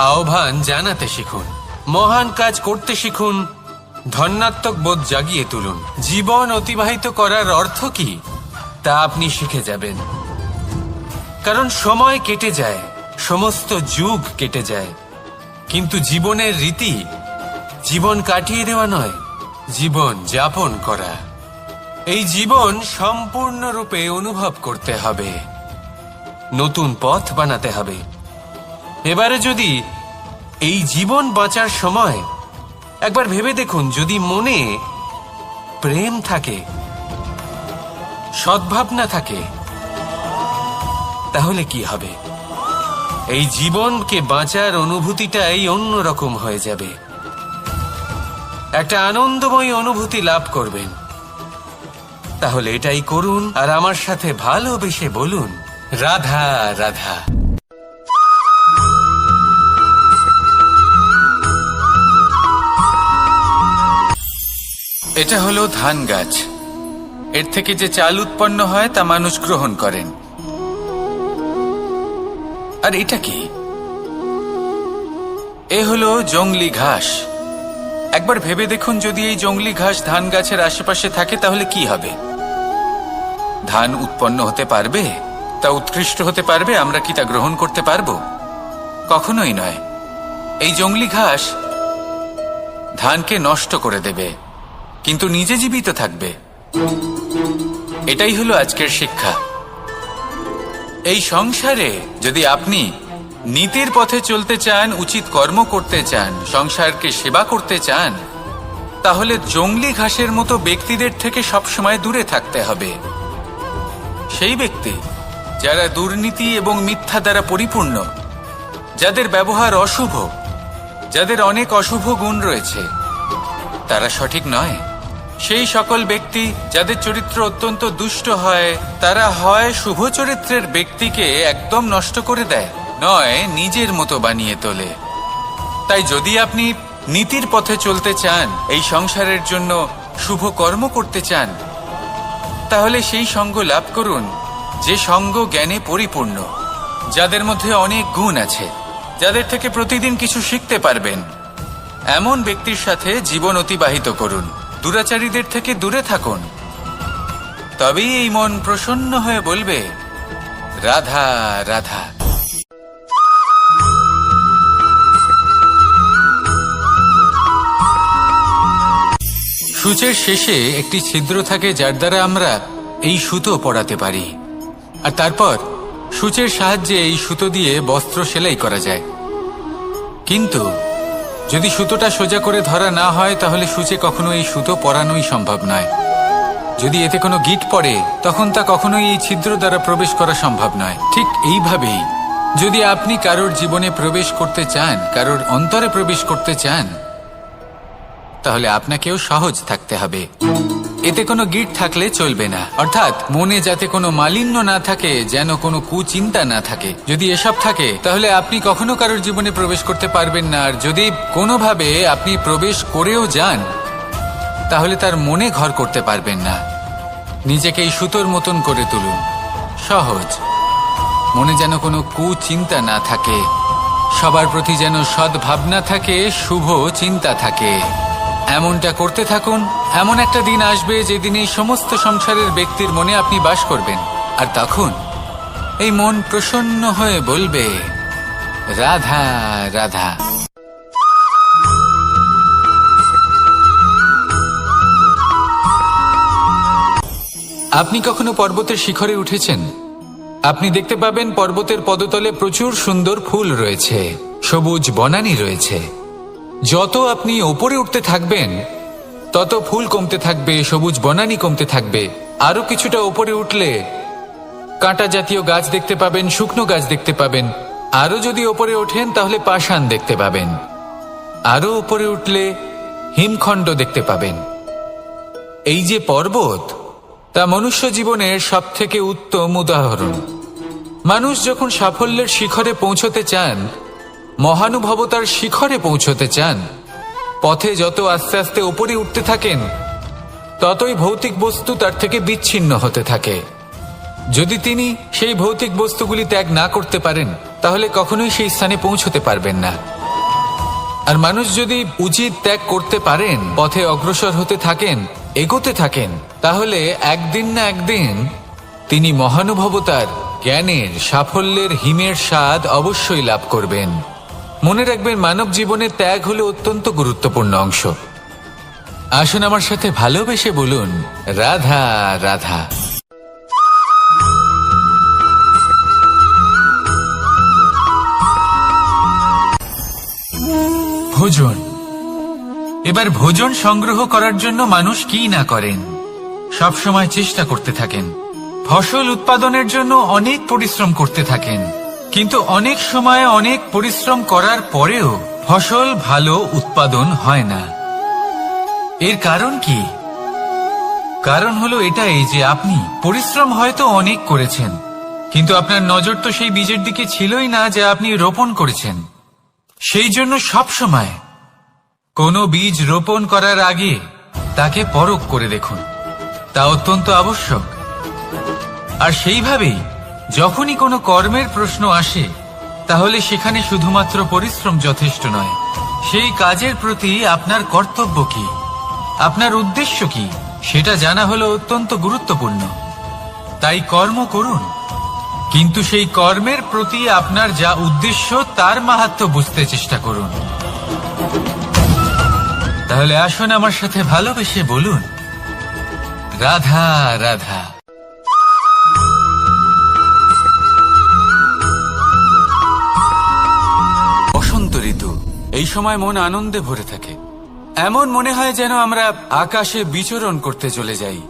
আহ্বান জানাতে শিখুন, মহান কাজ করতে শিখুন, ধন্যাত্মক বোধ জাগিয়ে তুলুন। জীবন অতিবাহিত করার অর্থ কি তা আপনি শিখে যাবেন। কারণ সময় কেটে যায়, সমস্ত যুগ কেটে যায়, কিন্তু জীবনের রীতি জীবন কাটিয়ে দেওয়া নয়, জীবন যাপন করা। এই জীবন সম্পূর্ণরূপে অনুভব করতে হবে, নতুন পথ বানাতে হবে। এবারে যদি এই জীবন বাঁচার সময় একবার ভেবে দেখুন, যদি মনে প্রেম থাকে, সদ্ভাবনা থাকে, তাহলে কি হবে? এই জীবনকে বাঁচার অনুভূতিটাই অন্যরকম হয়ে যাবে, একটা আনন্দময় অনুভূতি লাভ করবেন। তাহলে এটাই করুন আর আমার সাথে ভালোবেসে বলুন, রাধা রাধা। এটা হলো ধান গাছ। এর থেকে যে চাল উৎপন্ন হয় তা মানুষ গ্রহণ করেন। আর এটা কি? এ হলো জংলি ঘাস। একবার ভেবে দেখুন, যদি এই জংলি ঘাস ধান গাছের আশেপাশে থাকে তাহলে কি হবে? ধান উৎপন্ন হতে পারবে? তা উৎকৃষ্ট হতে পারবে? আমরা কি তা গ্রহণ করতে পারবো? কখনোই নয়। এই জংলি ঘাস ধানকে নষ্ট করে দেবে, কিন্তু নিজে জীবিত থাকবে। এটাই হলো আজকের শিক্ষা। এই সংসারে যদি আপনি নীতির পথে চলতে চান, উচিত কর্ম করতে চান, সংসারকে সেবা করতে চান, তাহলে জংলি ঘাসের মতো ব্যক্তিদের থেকে সবসময় দূরে থাকতে হবে। সেই ব্যক্তি যারা দুর্নীতি এবং মিথ্যা দ্বারা পরিপূর্ণ, যাদের ব্যবহার অশুভ, যাদের অনেক অশুভ গুণ রয়েছে, তারা সঠিক নয়। সেই সকল ব্যক্তি যাদের চরিত্র অত্যন্ত দুষ্ট হয়, তারা হয় শুভ চরিত্রের ব্যক্তিকে একদম নষ্ট করে দেয়, নয় নিজের মতো বানিয়ে তোলে। তাই যদি আপনি নীতির পথে চলতে চান, এই সংসারের জন্য শুভ কর্ম করতে চান, তাহলে সেই সঙ্গ লাভ করুন যে সঙ্গ জ্ঞানে পরিপূর্ণ, যাদের মধ্যে অনেক গুণ আছে, যাদের থেকে প্রতিদিন কিছু শিখতে পারবেন। এমন ব্যক্তির সাথে জীবন অতিবাহিত করুন, দুরাচারীদের থেকে দূরে থাকুন। তবেই এই মন প্রসন্ন হয়ে বলবে, রাধা রাধা। সূচের শেষে একটি ছিদ্র থাকে, যার দ্বারা আমরা এই সুতো পরাতে পারি, আর তারপর সূচের সাহায্যে এই সুতো দিয়ে বস্ত্র সেলাই করা যায়। কিন্তু যদি সুতোটা সোজা করে ধরা না হয়, তাহলে সূচে কখনো এই সুতো পরানোই সম্ভব নয়। যদি এতে কোনো গিঁট পড়ে তখন তা কখনোই এই ছিদ্র দ্বারা প্রবেশ করা সম্ভব নয়। ঠিক এইভাবেই যদি আপনি কারোর জীবনে প্রবেশ করতে চান, কারোর অন্তরে প্রবেশ করতে চান, তাহলে আপনাকেও সহজ থাকতে হবে। এতে কোনো গিঁট থাকলে চলবে না, অর্থাৎ মনে যাতে কোনো মালিন্য না থাকে, যেন কোনো কুচিন্তা না থাকে। যদি এসব থাকে তাহলে আপনি কখনো কারোর জীবনে প্রবেশ করতে পারবেন না। আর যদি কোনোভাবে আপনি প্রবেশ করেও যান তাহলে তার মনে ঘর করতে পারবেন না। নিজেকে এই সুতোর মতন করে তুলুন, সহজ। মনে যেন কোনো কুচিন্তা না থাকে, সবার প্রতি যেন সদ্ভাবনা থাকে, শুভ চিন্তা থাকে। এমনটা করতে থাকুন। এমন একটা দিন আসবে যেদিন এই সমস্ত সংসারের ব্যক্তির মনে আপনি বাস করবেন, আর তখন এই মন প্রসন্ন হয়ে বলবে, রাধা রাধা। আপনি কখনো পর্বতের শিখরে উঠেছেন? আপনি দেখতে পাবেন পর্বতের পদতলে প্রচুর সুন্দর ফুল রয়েছে, সবুজ বনানী রয়েছে। যত আপনি ওপরে উঠতে থাকবেন তত ফুল কমতে থাকবে, সবুজ বনানী কমতে থাকবে। আরো কিছুটা ওপরে উঠলে কাঁটা জাতীয় গাছ দেখতে পাবেন, শুকনো গাছ দেখতে পাবেন। আরো যদি ওপরে ওঠেন তাহলে পাষাণ দেখতে পাবেন। আরো ওপরে উঠলে হিমখণ্ড দেখতে পাবেন। এই যে পর্বত, তা মনুষ্য জীবনের সবথেকে উত্তম উদাহরণ। মানুষ যখন সাফল্যের শিখরে পৌঁছতে চান, মহানুভবতার শিখরে পৌঁছতে চান, পথে যত আস্তে আস্তে উপরে উঠতে থাকেন ততই ভৌতিক বস্তু তার থেকে বিচ্ছিন্ন হতে থাকে। যদি তিনি সেই ভৌতিক বস্তুগুলি ত্যাগ না করতে পারেন তাহলে কখনোই সেই স্থানে পৌঁছতে পারবেন না। আর মানুষ যদি উচিত ত্যাগ করতে পারেন, পথে অগ্রসর হতে থাকেন, এগোতে থাকেন, তাহলে একদিন না একদিন তিনি মহানুভবতার, জ্ঞানের, সাফল্যের হিমের স্বাদ অবশ্যই লাভ করবেন। মনে রাখবেন, মানব জীবনে ত্যাগ হলো অত্যন্ত গুরুত্বপূর্ণ অংশ। আসুন আমার সাথে ভালোবেসে বলুন, রাধা রাধা। ভোজন। এবার ভোজন সংগ্রহ করার জন্য মানুষ কি না করেন, সবসময় চেষ্টা করতে থাকেন। ফসল উৎপাদনের জন্য অনেক পরিশ্রম করতে থাকেন, কিন্তু অনেক সময় অনেক পরিশ্রম করার পরেও ফসল ভালো উৎপাদন হয় না। এর কারণ কি? কারণ হলো এটাই যে আপনি পরিশ্রম হয়তো অনেক করেছেন, কিন্তু আপনার নজর তো সেই বীজের দিকে ছিলই না যা আপনি রোপণ করেছেন। সেই জন্য সবসময় কোনো বীজ রোপণ করার আগে তাকে পরখ করে দেখুন, তা অত্যন্ত আবশ্যক। আর সেইভাবেই যখনই কোনো কর্মের প্রশ্ন আসে, তাহলে সেখানে শুধুমাত্র পরিশ্রম যথেষ্ট নয়। সেই কাজের প্রতি আপনার কর্তব্য কি, আপনার উদ্দেশ্য কি, সেটা জানা হলো অত্যন্ত গুরুত্বপূর্ণ। তাই কর্ম করুন, কিন্তু সেই কর্মের প্রতি আপনার যা উদ্দেশ্য তার মাহাত্ম্য বুঝতে চেষ্টা করুন। তাহলে আসুন আমার সাথে ভালোবেসে বলুন, রাধা রাধা। বসন্ত ঋতু, এই সময় মন আনন্দে ভরে থাকে। এমন মনে হয় যেন আমরা আকাশে বিচরণ করতে চলে যাই,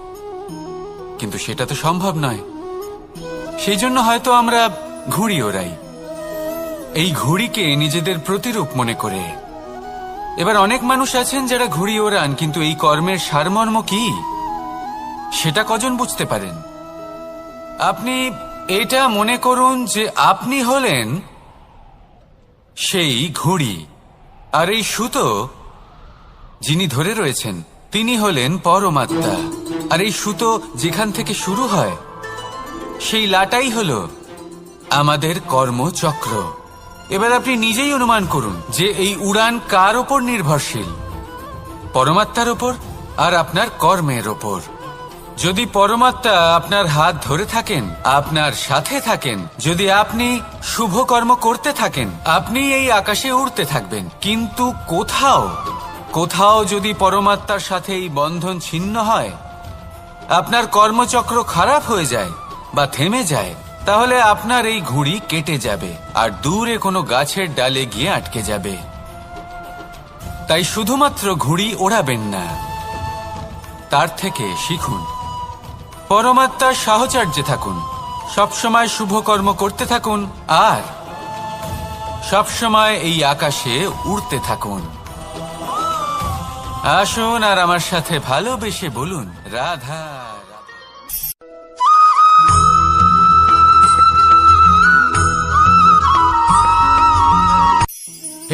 কিন্তু সেটা তো সম্ভব নয়। সেই জন্য হয়তো আমরা ঘুড়ি ওড়াই, এই ঘুড়িকে নিজেদের প্রতিরূপ মনে করে। এবার অনেক মানুষ আছেন যারা ঘুড়ি ওড়ান, কিন্তু এই কর্মের সারমর্ম কি সেটা কজন বুঝতে পারেন? আপনি এটা মনে করুন যে আপনি হলেন সেই ঘুড়ি, আর এই সুতো যিনি ধরে রয়েছেন তিনি হলেন পরমাত্মা। আর এই সুতো যেখান থেকে শুরু হয় সেই লাটাই হলো আমাদের কর্মচক্র। এবার আপনি নিজেই অনুমান করুন যে এই উড়ান কার ওপর নির্ভরশীল, পরমাত্মার ওপর আর আপনার কর্মের ওপর। যদি পরমাত্মা আপনার হাত ধরে থাকেন, আপনার সাথে থাকেন, যদি আপনি শুভ কর্ম করতে থাকেন, আপনি এই আকাশে উড়তে থাকবেন। কিন্তু কোথাও যদি পরমাত্মার সাথে এই বন্ধন ছিন্ন হয়, আপনার কর্মচক্র খারাপ হয়ে যায় বা থেমে যায়, তাহলে আপনার এই ঘুড়ি কেটে যাবে আর দূরে কোনো গাছের ডালে গিয়ে আটকে যাবে। তাই শুধুমাত্র ঘুড়ি ওড়াবেন না, তার থেকে শিখুন পরমাত্মার সাহচর্যে থাকুন, সবসময় শুভ কর্ম করতে থাকুন, আর সবসময় এই আকাশে উড়তে থাকুন। আসুন আর আমার সাথে ভালোবেসে বলুন, রাধা।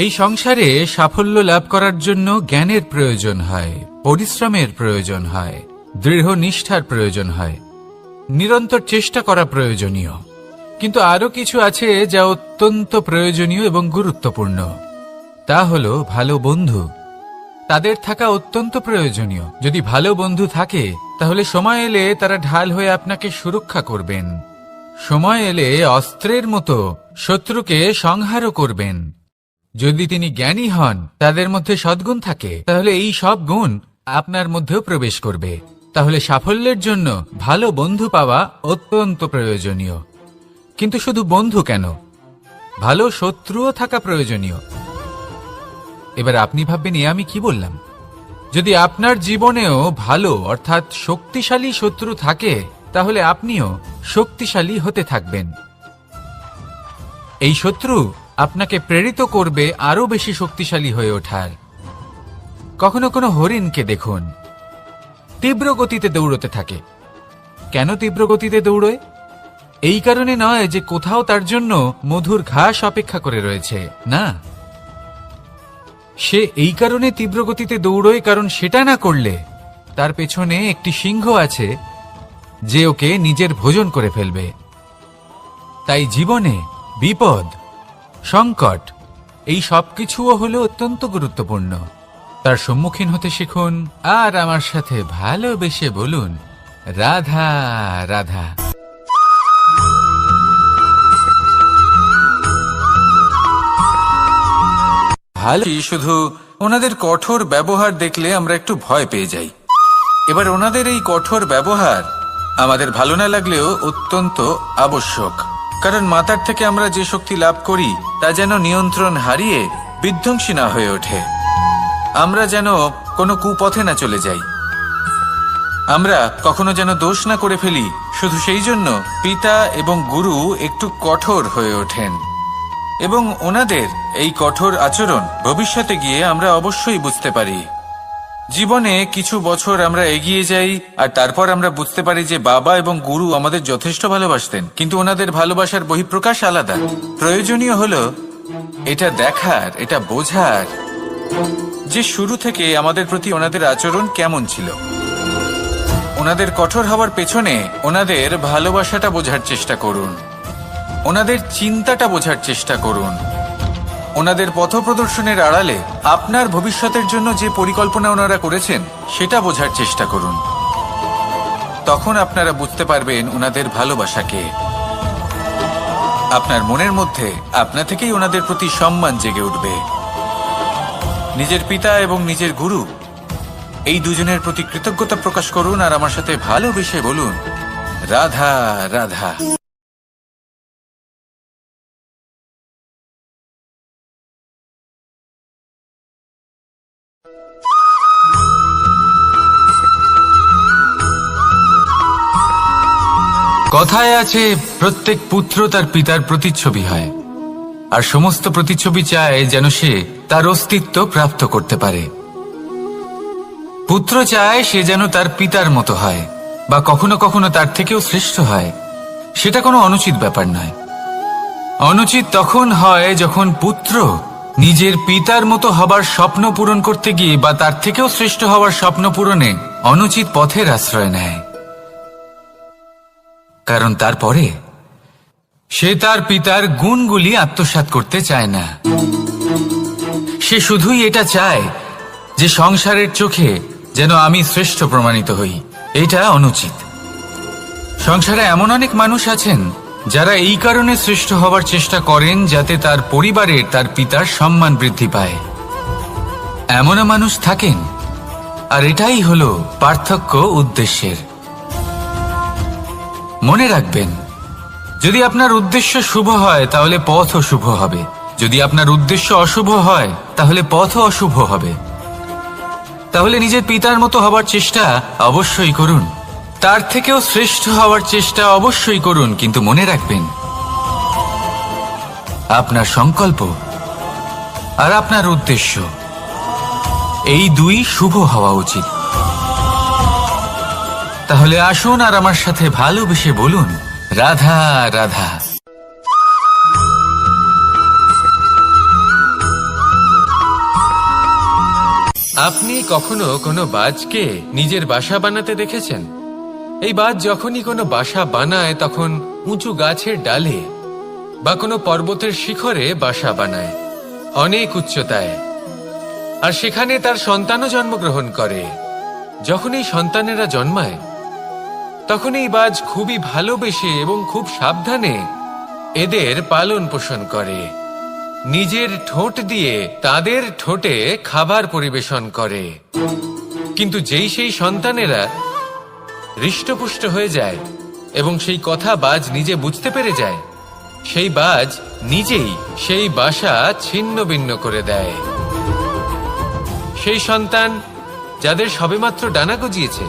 এই সংসারে সাফল্য লাভ করার জন্য জ্ঞানের প্রয়োজন হয়, পরিশ্রমের প্রয়োজন হয়, দৃঢ় নিষ্ঠার প্রয়োজন হয়, নিরন্তর চেষ্টা করা প্রয়োজনীয়। কিন্তু আরো কিছু আছে যা অত্যন্ত প্রয়োজনীয় এবং গুরুত্বপূর্ণ। তা হলো ভালো বন্ধু। তাদের থাকা অত্যন্ত প্রয়োজনীয়। যদি ভালো বন্ধু থাকে তাহলে সময় এলে তারা ঢাল হয়ে আপনাকে সুরক্ষা করবেন। সময় এলে অস্ত্রের মতো শত্রুকে সংহারও করবেন। যদি তিনি জ্ঞানী হন, তাদের মধ্যে সদ্গুণ থাকে, তাহলে এই সব গুণ আপনার মধ্যেও প্রবেশ করবে। তাহলে সাফল্যের জন্য ভালো বন্ধু পাওয়া অত্যন্ত প্রয়োজনীয়। কিন্তু শুধু বন্ধু কেন, ভালো শত্রুও থাকা প্রয়োজনীয়। এবার আপনি ভাববেন, আমি কি বললাম? যদি আপনার জীবনেও ভালো অর্থাৎ শক্তিশালী শত্রু থাকে, তাহলে আপনিও শক্তিশালী হতে থাকবেন। এই শত্রু আপনাকে প্রেরিত করবে আরো বেশি শক্তিশালী হয়ে ওঠার। কখনো কোনো হরিণকে দেখুন, তীব্র গতিতে দৌড়তে থাকে। কেন তীব্র গতিতে দৌড়য়? এই কারণে নয় যে কোথাও তার জন্য মধুর ঘাস অপেক্ষা করে রয়েছে, না। সে এই কারণে তীব্র গতিতে দৌড়য় কারণ সেটা না করলে তার পেছনে একটি সিংহ আছে যে ওকে নিজের ভোজন করে ফেলবে। তাই জীবনে বিপদ, সংকট, এই সবকিছুও হলো অত্যন্ত গুরুত্বপূর্ণ। তার সম্মুখীন হতে শিখুন আর আমার সাথে ভালোবেসে বলুন, রাধা রাধা। ভালো, শুধু ওনাদের কঠোর ব্যবহার দেখলে আমরা একটু ভয় পেয়ে যাই। এবার ওনাদের এই কঠোর ব্যবহার আমাদের ভালো না লাগলেও অত্যন্ত আবশ্যক, কারণ মাতার থেকে আমরা যে শক্তি লাভ করি তা যেন নিয়ন্ত্রণ হারিয়ে বিধ্বংসী না হয়ে ওঠে। আমরা যেন কোনো কুপথে না চলে যাই, আমরা কখনো যেন দোষ না করে ফেলি। শুধু সেই জন্য পিতা এবং গুরু একটু কঠোর হয়ে ওঠেন, এবং ওনাদের এই কঠোর আচরণ ভবিষ্যতে গিয়ে আমরা অবশ্যই বুঝতে পারি। জীবনে কিছু বছর আমরা এগিয়ে যাই আর তারপর আমরা বুঝতে পারি যে বাবা এবং গুরু আমাদের যথেষ্ট ভালোবাসতেন, কিন্তু ওনাদের ভালোবাসার বহিঃপ্রকাশ আলাদা। প্রয়োজনীয় হলো এটা দেখার, এটা বোঝার যে শুরু থেকে আমাদের প্রতি ওনাদের আচরণ কেমন ছিল। ওনাদের কঠোর হওয়ার পেছনে ওনাদের ভালোবাসাটা বোঝার চেষ্টা করুন, ওনাদের চিন্তাটা বোঝার চেষ্টা করুন, ওনাদের পথপ্রদর্শনের আড়ালে আপনার ভবিষ্যতের জন্য যে পরিকল্পনা ওনারা করেছেন সেটা বোঝার চেষ্টা করুন। তখন আপনারা বুঝতে পারবেন ওনাদের ভালোবাসাকে। আপনার মনের মধ্যে আপনা থেকেই ওনাদের প্রতি সম্মান জেগে উঠবে। নিজের পিতা এবং নিজের গুরু এই দুজনের প্রতি কৃতজ্ঞতা প্রকাশ করুন আর আমার সাথে ভালোবেসে বলুন, রাধা রাধা। কথায় আছে, প্রত্যেক পুত্র তার পিতার প্রতিচ্ছবি হয়, আর সমস্ত প্রতিচ্ছবি চায় যেন সে তার অস্তিত্ব প্রাপ্ত করতে পারে। পুত্র চায় সে যেন তার পিতার মতো হয়, বা কখনো কখনো তার থেকেও শ্রেষ্ঠ হয়। সেটা কোনো অনুচিত ব্যাপার নয়। অনুচিত তখন হয় যখন পুত্র নিজের পিতার মতো হবার স্বপ্ন পূরণ করতে গিয়ে বা তার থেকেও শ্রেষ্ঠ হওয়ার স্বপ্ন পূরণে অনুচিত পথের আশ্রয় নেয়। কারণ তারপরে সে তার পিতার গুণগুলি আত্মসাৎ করতে চায় না। সে শুধুই এটা চায় যে সংসারের চোখে যেন আমি শ্রেষ্ঠ প্রমাণিত হই। এটা অনুচিত। সংসারে এমন অনেক মানুষ আছেন যারা এই কারণে শ্রেষ্ঠ হবার চেষ্টা করেন যাতে তার পরিবারের, তার পিতার সম্মান বৃদ্ধি পায়। এমনও মানুষ থাকেন, আর এটাই হলো পার্থক্য উদ্দেশ্যের। মনে রাখবেন, যদি আপনার উদ্দেশ্য শুভ হয় তাহলে পথও শুভ হবে, যদি আপনার উদ্দেশ্য অশুভ হয় তাহলে পথও অশুভ হবে। তাহলে নিজের পিতার মতো হবার চেষ্টা অবশ্যই করুন, তার থেকেও শ্রেষ্ঠ হওয়ার চেষ্টা অবশ্যই করুন, কিন্তু মনে রাখবেন আপনার সংকল্প আর আপনার উদ্দেশ্য এই দুই শুভ হওয়া উচিত। তাহলে আসুন আর আমার সাথে ভালোবেসে বলুন, রাধা রাধা। আপনি কখনো কোনো বাজকে নিজের বাসা বানাতে দেখেছেন? এই বাজ যখনই কোনো বাসা বানায় তখন উঁচু গাছের ডালে বা কোনো পর্বতের শিখরে বাসা বানায়, অনেক উচ্চতায়, আর সেখানে তার সন্তানও জন্মগ্রহণ করে। যখন এই সন্তানেরা জন্মায় তখন এই বাজ খুবই ভালোবেসে এবং খুব সাবধানে এদের পালন পোষণ করে, নিজের ঠোঁট দিয়ে তাদের ঠোঁটে খাবার পরিবেশন করে। কিন্তু যেই সেই সন্তানেরা হৃষ্টপুষ্ট হয়ে যায় এবং সেই কথা বাজ নিজে বুঝতে পেরে যায়, সেই বাজ নিজেই সেই বাসা ছিন্ন ভিন্ন করে দেয়। সেই সন্তান যাদের সবেমাত্র ডানা গজিয়েছে,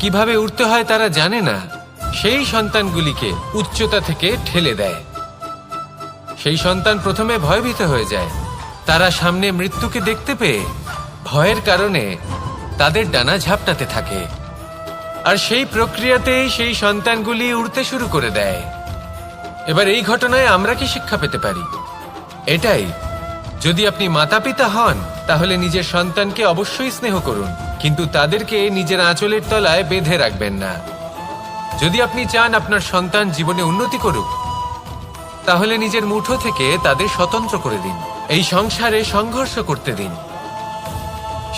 কিভাবে উড়তে হয় তারা জানে না, সেই সন্তানগুলিকে উচ্চতা থেকে ঠেলে দেয়। সেই সন্তান প্রথমে ভয়ভীত হয়ে যায়। তারা সামনে মৃত্যুকে দেখতে পেয়ে ভয়ের কারণে তাদের ডানা ঝাপটাতে থাকে, আর সেই প্রক্রিয়াতেই সেই সন্তানগুলি উড়তে শুরু করে দেয়। এবার এই ঘটনায় আমরা কি শিক্ষা পেতে পারি? এটাই, যদি আপনি মাতা পিতা হন তাহলে নিজের সন্তানকে অবশ্যই স্নেহ করুন, কিন্তু তাদেরকে নিজের আঁচলের তলায় বেঁধে রাখবেন না। যদি আপনি চান আপনার সন্তান জীবনে উন্নতি করুক, তাহলে নিজের মুঠো থেকে তাদের স্বতন্ত্র করে দিন, এই সংসারে সংঘর্ষ করতে দিন।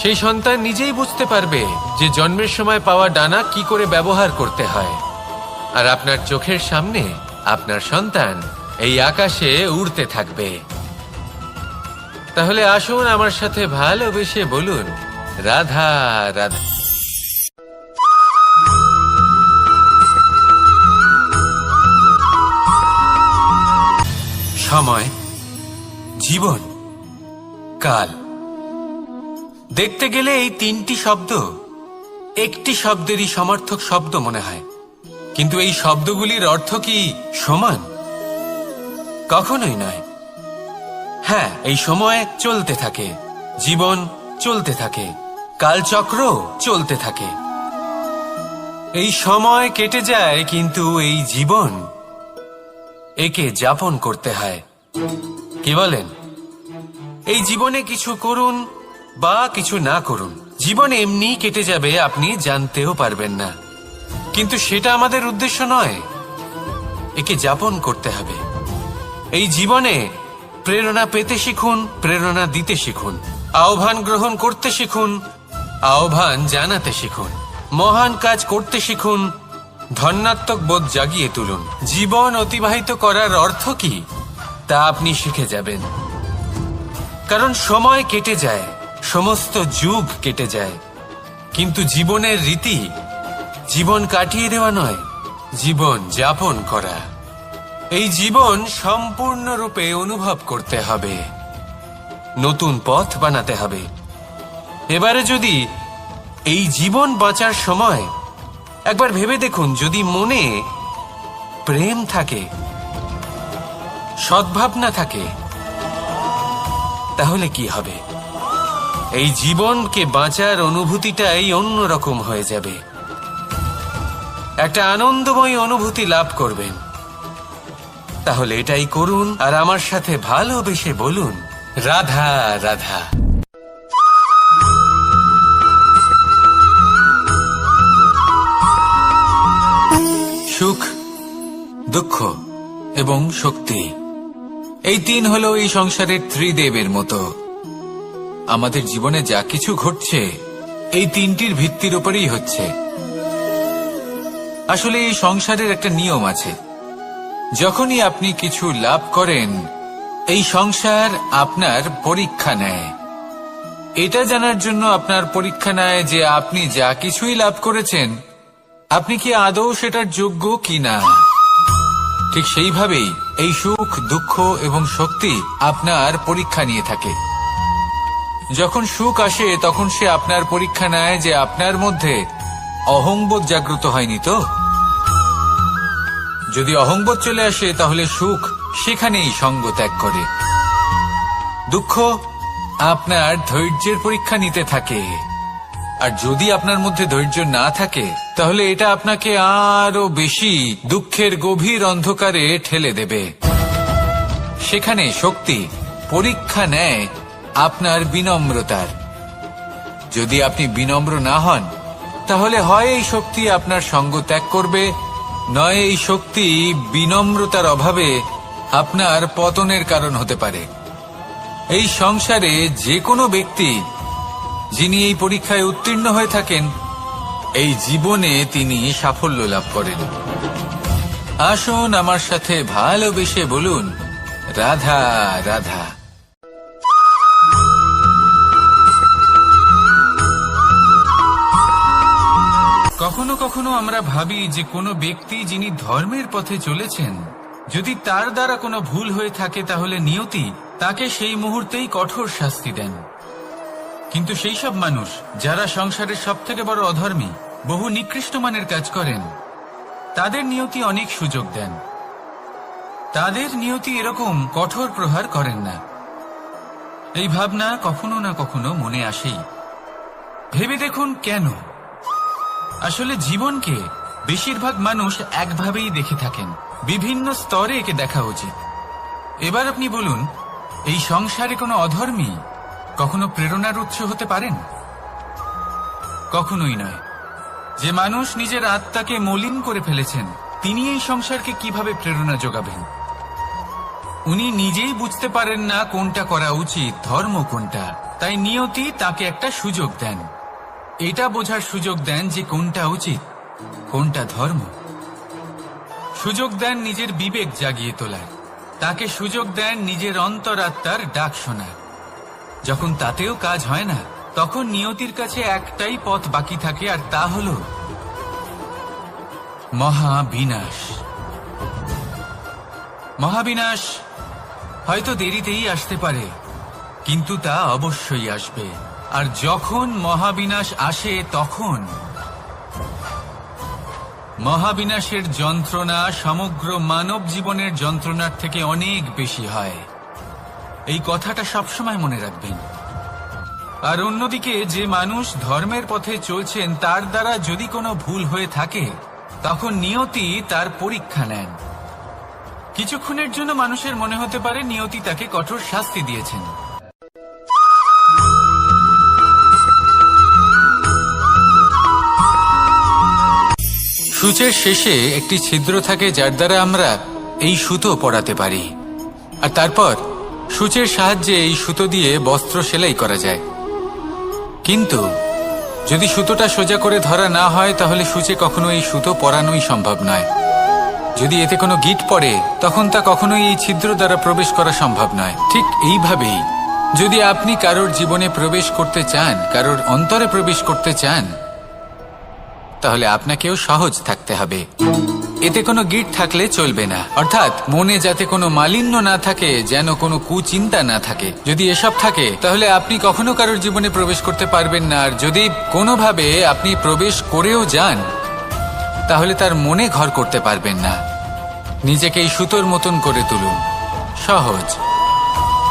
সেই সন্তান নিজেই বুঝতে পারবে যে জন্মের সময় পাওয়া ডানা কি করে ব্যবহার করতে হয়, আর আপনার চোখের সামনে আপনার সন্তান এই আকাশে উড়তে থাকবে। তাহলে আসুন আমার সাথে ভালোবেসে বলুন, রাধা রাধা। সময়, জীবন, কাল, দেখতে গেলে এই তিনটি শব্দ একটি শব্দেরই সমার্থক শব্দ মনে হয়, কিন্তু এই শব্দগুলির অর্থ কি সমান? কখনোই নয়। হ্যাঁ, এই সময় চলতে থাকে, জীবন চলতে থাকে, কালচক্র চলতে থাকে। এই সময় কেটে যায়, কিন্তু এই জীবন একে যাপন করতে হয়। কি বলেন? এই জীবনে কিছু করুন বা কিছু না করুন, জীবন এমনি কেটে যাবে, আপনি জানতেও পারবেন না। কিন্তু সেটা আমাদের উদ্দেশ্য নয়, একে যাপন করতে হবে। এই জীবনে প্রেরণা পেতে শিখুন, প্রেরণা দিতে শিখুন, আহ্বান গ্রহণ করতে শিখুন, আহ্বান জানাতে শিখুন, মহান কাজ করতে শিখুন, ধন্যাত্মক বোধ জাগিয়ে তুলুন। জীবন অতিবাহিত করার অর্থ কি তা আপনি শিখে যাবেন, কারণ সময় কেটে যায়, সমস্ত যুগ কেটে যায়, কিন্তু জীবনের রীতি জীবন কাটিয়ে দেওয়া নয়, জীবন যাপন করা। এই জীবন সম্পূর্ণরূপে অনুভব করতে হবে, নতুন পথ বানাতে হবে। এবারে যদি এই জীবন বাঁচার সময় একবার ভেবে দেখুন, যদি মনে প্রেম থাকে, সদ্ভাবনা থাকে, তাহলে কি হবে? এই জীবনকে বাঁচার অনুভূতিটাই অন্যরকম হয়ে যাবে, একটা আনন্দময় অনুভূতি লাভ করবেন। তাহলে এটাই করুন আর আমার সাথে ভালোবেসে বলুন, রাধা রাধা। সুখ, দুঃখ এবং শক্তি, এই তিন হলো এই সংসারের ত্রিদেবের মতো। আমাদের জীবনে যা কিছু ঘটছে এই তিনটির ভিত্তির উপরেই হচ্ছে। আসলে এই সংসারের একটা নিয়ম আছে, যখনই আপনি কিছু লাভ করেন এই সংসার আপনার পরীক্ষা নেয়। এটা জানার জন্য আপনার পরীক্ষা নেয় যে আপনি যা কিছুই লাভ করেছেন আপনি কি আদৌ সেটার যোগ্য কিনা। ঠিক সেইভাবেই এই সুখ, দুঃখ এবং শক্তি আপনার পরীক্ষা নিয়ে থাকে। যখন সুখ আসে তখন সে আপনার পরীক্ষা নেয় যে আপনার মধ্যে অহংবোধ জাগ্রত হয়নি তো? যদি অহংবোধ চলে আসে তাহলে সুখ সেখানেই সঙ্গ ত্যাগ করে। দুঃখ আপনার ধৈর্যের পরীক্ষা নিতে থাকে, আর যদি আপনার মধ্যে ধৈর্য না থাকে তাহলে এটা আপনাকে আরো বেশি দুঃখের গভীর অন্ধকারে ঠেলে দেবে। সেখানে শক্তি পরীক্ষা নেয় আপনার বিনম্রতার। যদি আপনি বিনম্র না হন তাহলে হয় এই শক্তি আপনার সঙ্গ ত্যাগ করবে, নয় এই শক্তি বিনম্রতার অভাবে আপনার পতনের কারণ হতে পারে। এই সংসারে যে কোনো ব্যক্তি যিনি এই পরীক্ষায় উত্তীর্ণ হয়ে থাকেন, এই জীবনে তিনি সাফল্য লাভ করেন। আসুন আমার সাথে ভালোবেসে বলুন, রাধা রাধা। কখনো কখনো আমরা ভাবি যে কোনো ব্যক্তি যিনি ধর্মের পথে চলেছেন, যদি তার দ্বারা কোনো ভুল হয়ে থাকে তাহলে নিয়তি তাকে সেই মুহূর্তেই কঠোর শাস্তি দেন। কিন্তু সেই সব মানুষ যারা সংসারের সবথেকে বড় অধর্মী, বহু নিকৃষ্ট মানের কাজ করেন, তাদের নিয়তি অনেক সুযোগ দেন। তাদের নিয়তি এরকম কঠোর প্রহার করেন না। এই ভাবনা কখনো না কখনো মনে আসেই। ভেবে দেখুন কেন? আসলে জীবনকে বেশিরভাগ মানুষ একভাবেই দেখে থাকেন, বিভিন্ন স্তরে একে দেখা উচিত। এবার আপনি বলুন, এই সংসারে কোনো অধর্মী কখনো প্রেরণার উৎস হতে পারেন? কখনোই নয়। যে মানুষ নিজের আত্মাকে মলিন করে ফেলেছেন, তিনি এই সংসারকে কিভাবে প্রেরণা যোগাবেন? উনি নিজেই বুঝতে পারেন না কোনটা করা উচিত, ধর্ম কোনটা। তাই নিয়তি তাকে একটা সুযোগ দেন, এটা বোঝার সুযোগ দেন যে কোনটা উচিত, কোনটা ধর্ম। সুযোগ দেন নিজের বিবেক জাগিয়ে তোলার, তাকে সুযোগ দেন নিজের অন্তরাত্মার ডাক শোনার। যখন তাতেও কাজ হয় না, তখন নিয়তির কাছে একটাই পথ বাকি থাকে, আর তা হল মহাবিনাশ। মহাবিনাশ হয়তো দেরিতেই আসতে পারে, কিন্তু তা অবশ্যই আসবে। আর যখন মহাবিনাশ আসে, তখন মহাবিনাশের যন্ত্রণা সমগ্র মানব জীবনের যন্ত্রণার থেকে অনেক বেশি হয়। এই কথাটা সবসময় মনে রাখবেন। আর অন্যদিকে যে মানুষ ধর্মের পথে চলছেন, তার দ্বারা যদি কোনো ভুল হয়ে থাকে, তখন নিয়তি তার পরীক্ষা নেন। কিছুক্ষণের জন্য মানুষের মনে হতে পারে নিয়তি তাকে কঠোর শাস্তি দিয়েছেন। সূচের শেষে একটি ছিদ্র থাকে, যার দ্বারা আমরা এই সুতো পরাতে পারি, আর তারপর সূচের সাহায্যে এই সুতো দিয়ে বস্ত্র সেলাই করা যায়। কিন্তু যদি সুতোটা সোজা করে ধরা না হয়, তাহলে সূচে কখনো এই সুতো পরানোই সম্ভব নয়। যদি এতে কোনো গিঁট পড়ে, তখন তা কখনোই এই ছিদ্র দ্বারা প্রবেশ করা সম্ভব নয়। ঠিক এইভাবেই যদি আপনি কারোর জীবনে প্রবেশ করতে চান, কারোর অন্তরে প্রবেশ করতে চান, তাহলে আপনাকেও সহজ থাকতে হবে। এতে কোনো গিঁট থাকলে চলবে না, অর্থাৎ মনে যাতে কোনো মালিন্য না থাকে, যেন কোনো কুচিন্তা না থাকে। যদি এসব থাকে, তাহলে আপনি কখনো কারোর জীবনে প্রবেশ করতে পারবেন না। আর যদি কোনোভাবে আপনি প্রবেশ করেও যান, তাহলে তার মনে ঘর করতে পারবেন না। নিজেকে এই সুতোর মতন করে তুলুন, সহজ।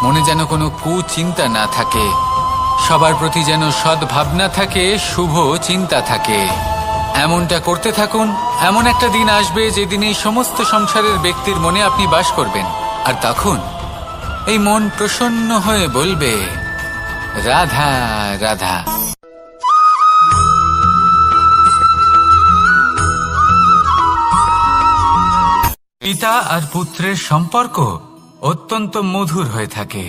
মনে যেন কোনো কুচিন্তা না থাকে, সবার প্রতি যেন সদ্ভাবনা থাকে, শুভ চিন্তা থাকে। এমনটা করতে থাকুন। এমন একটা দিন আসবে যেদিন এই সমস্ত সংসারের ব্যক্তির মনে আপনি বাস করবেন, আর তখন এই মন প্রসন্ন হয়ে বলবে, রাধা রাধা। পিতা আর পুত্রের সম্পর্ক অত্যন্ত মধুর হয়ে থাকে।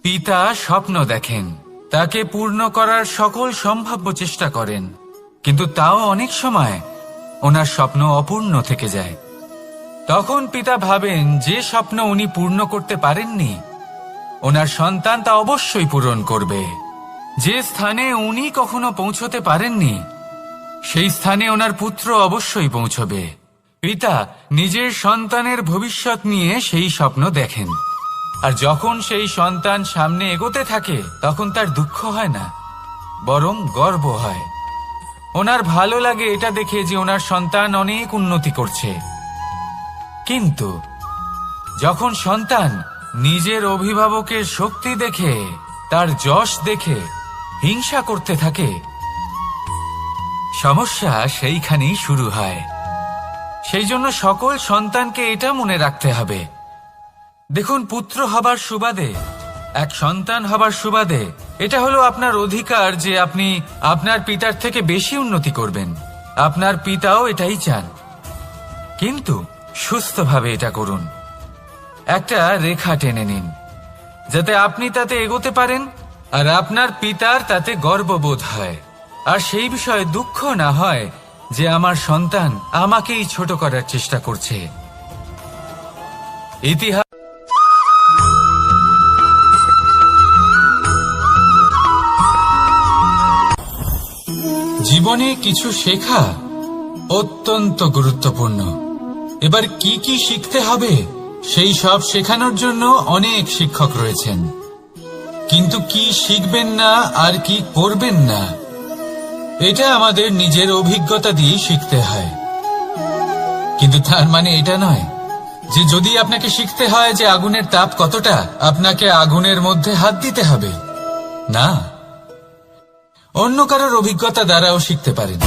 পিতা স্বপ্ন দেখেন, তাকে পূর্ণ করার সকল সম্ভাব্য চেষ্টা করেন, কিন্তু তাও অনেক সময় ওনার স্বপ্ন অপূর্ণ থেকে যায়। তখন পিতা ভাবেন যে স্বপ্ন উনি পূর্ণ করতে পারেননি, ওনার সন্তান তা অবশ্যই পূরণ করবে। যে স্থানে উনি কখনো পৌঁছতে পারেননি, সেই স্থানে ওনার পুত্র অবশ্যই পৌঁছবে। পিতা নিজের সন্তানের ভবিষ্যৎ নিয়ে সেই স্বপ্ন দেখেন, আর যখন সেই সন্তান সামনে এগোতে থাকে, তখন তার দুঃখ হয় না, বরং গর্ব হয়। ওনার ভালো লাগে এটা দেখে যে ওনার সন্তান অনেক উন্নতি করছে। কিন্তু যখন সন্তান নিজের অভিভাবকের শক্তি দেখে, তার যশ দেখে হিংসা করতে থাকে, সমস্যা সেইখানেই শুরু হয়। সেই জন্য সকল সন্তানকে এটা মনে রাখতে হবে, দেখুন, পুত্র হবার সুবাদে, এক সন্তান হবার সুবাদে এটা হলো আপনার অধিকার যে আপনি আপনার পিতার থেকে বেশি উন্নতি করবেন। আপনার পিতাও এটাই চান, কিন্তু সুস্থভাবে এটা করুন। একটা রেখা টেনে নিন যাতে আপনি তাতে এগোতে পারেন আর আপনার পিতার তাতে গর্ববোধ হয়, আর সেই বিষয়ে দুঃখ না হয় যে আমার সন্তান আমাকেই ছোট করার চেষ্টা করছে। ইতিহাস জীবনে কিছু শেখা অত্যন্ত গুরুত্বপূর্ণ। এবার কি কি শিখতে হবে সেই সব শেখানোর জন্য অনেক শিক্ষক রয়েছেন, কিন্তু কি শিখবেন না আর কি করবেন না এটা আমাদের নিজের অভিজ্ঞতা দিয়ে শিখতে হয়। কিন্তু তার মানে এটা নয় যে যদি আপনাকে শিখতে হয় যে আগুনের তাপ কতটা, আপনাকে আগুনের মধ্যে হাত দিতে হবে। না, অন্য কারোর অভিজ্ঞতা দ্বারাও শিখতে পারেন।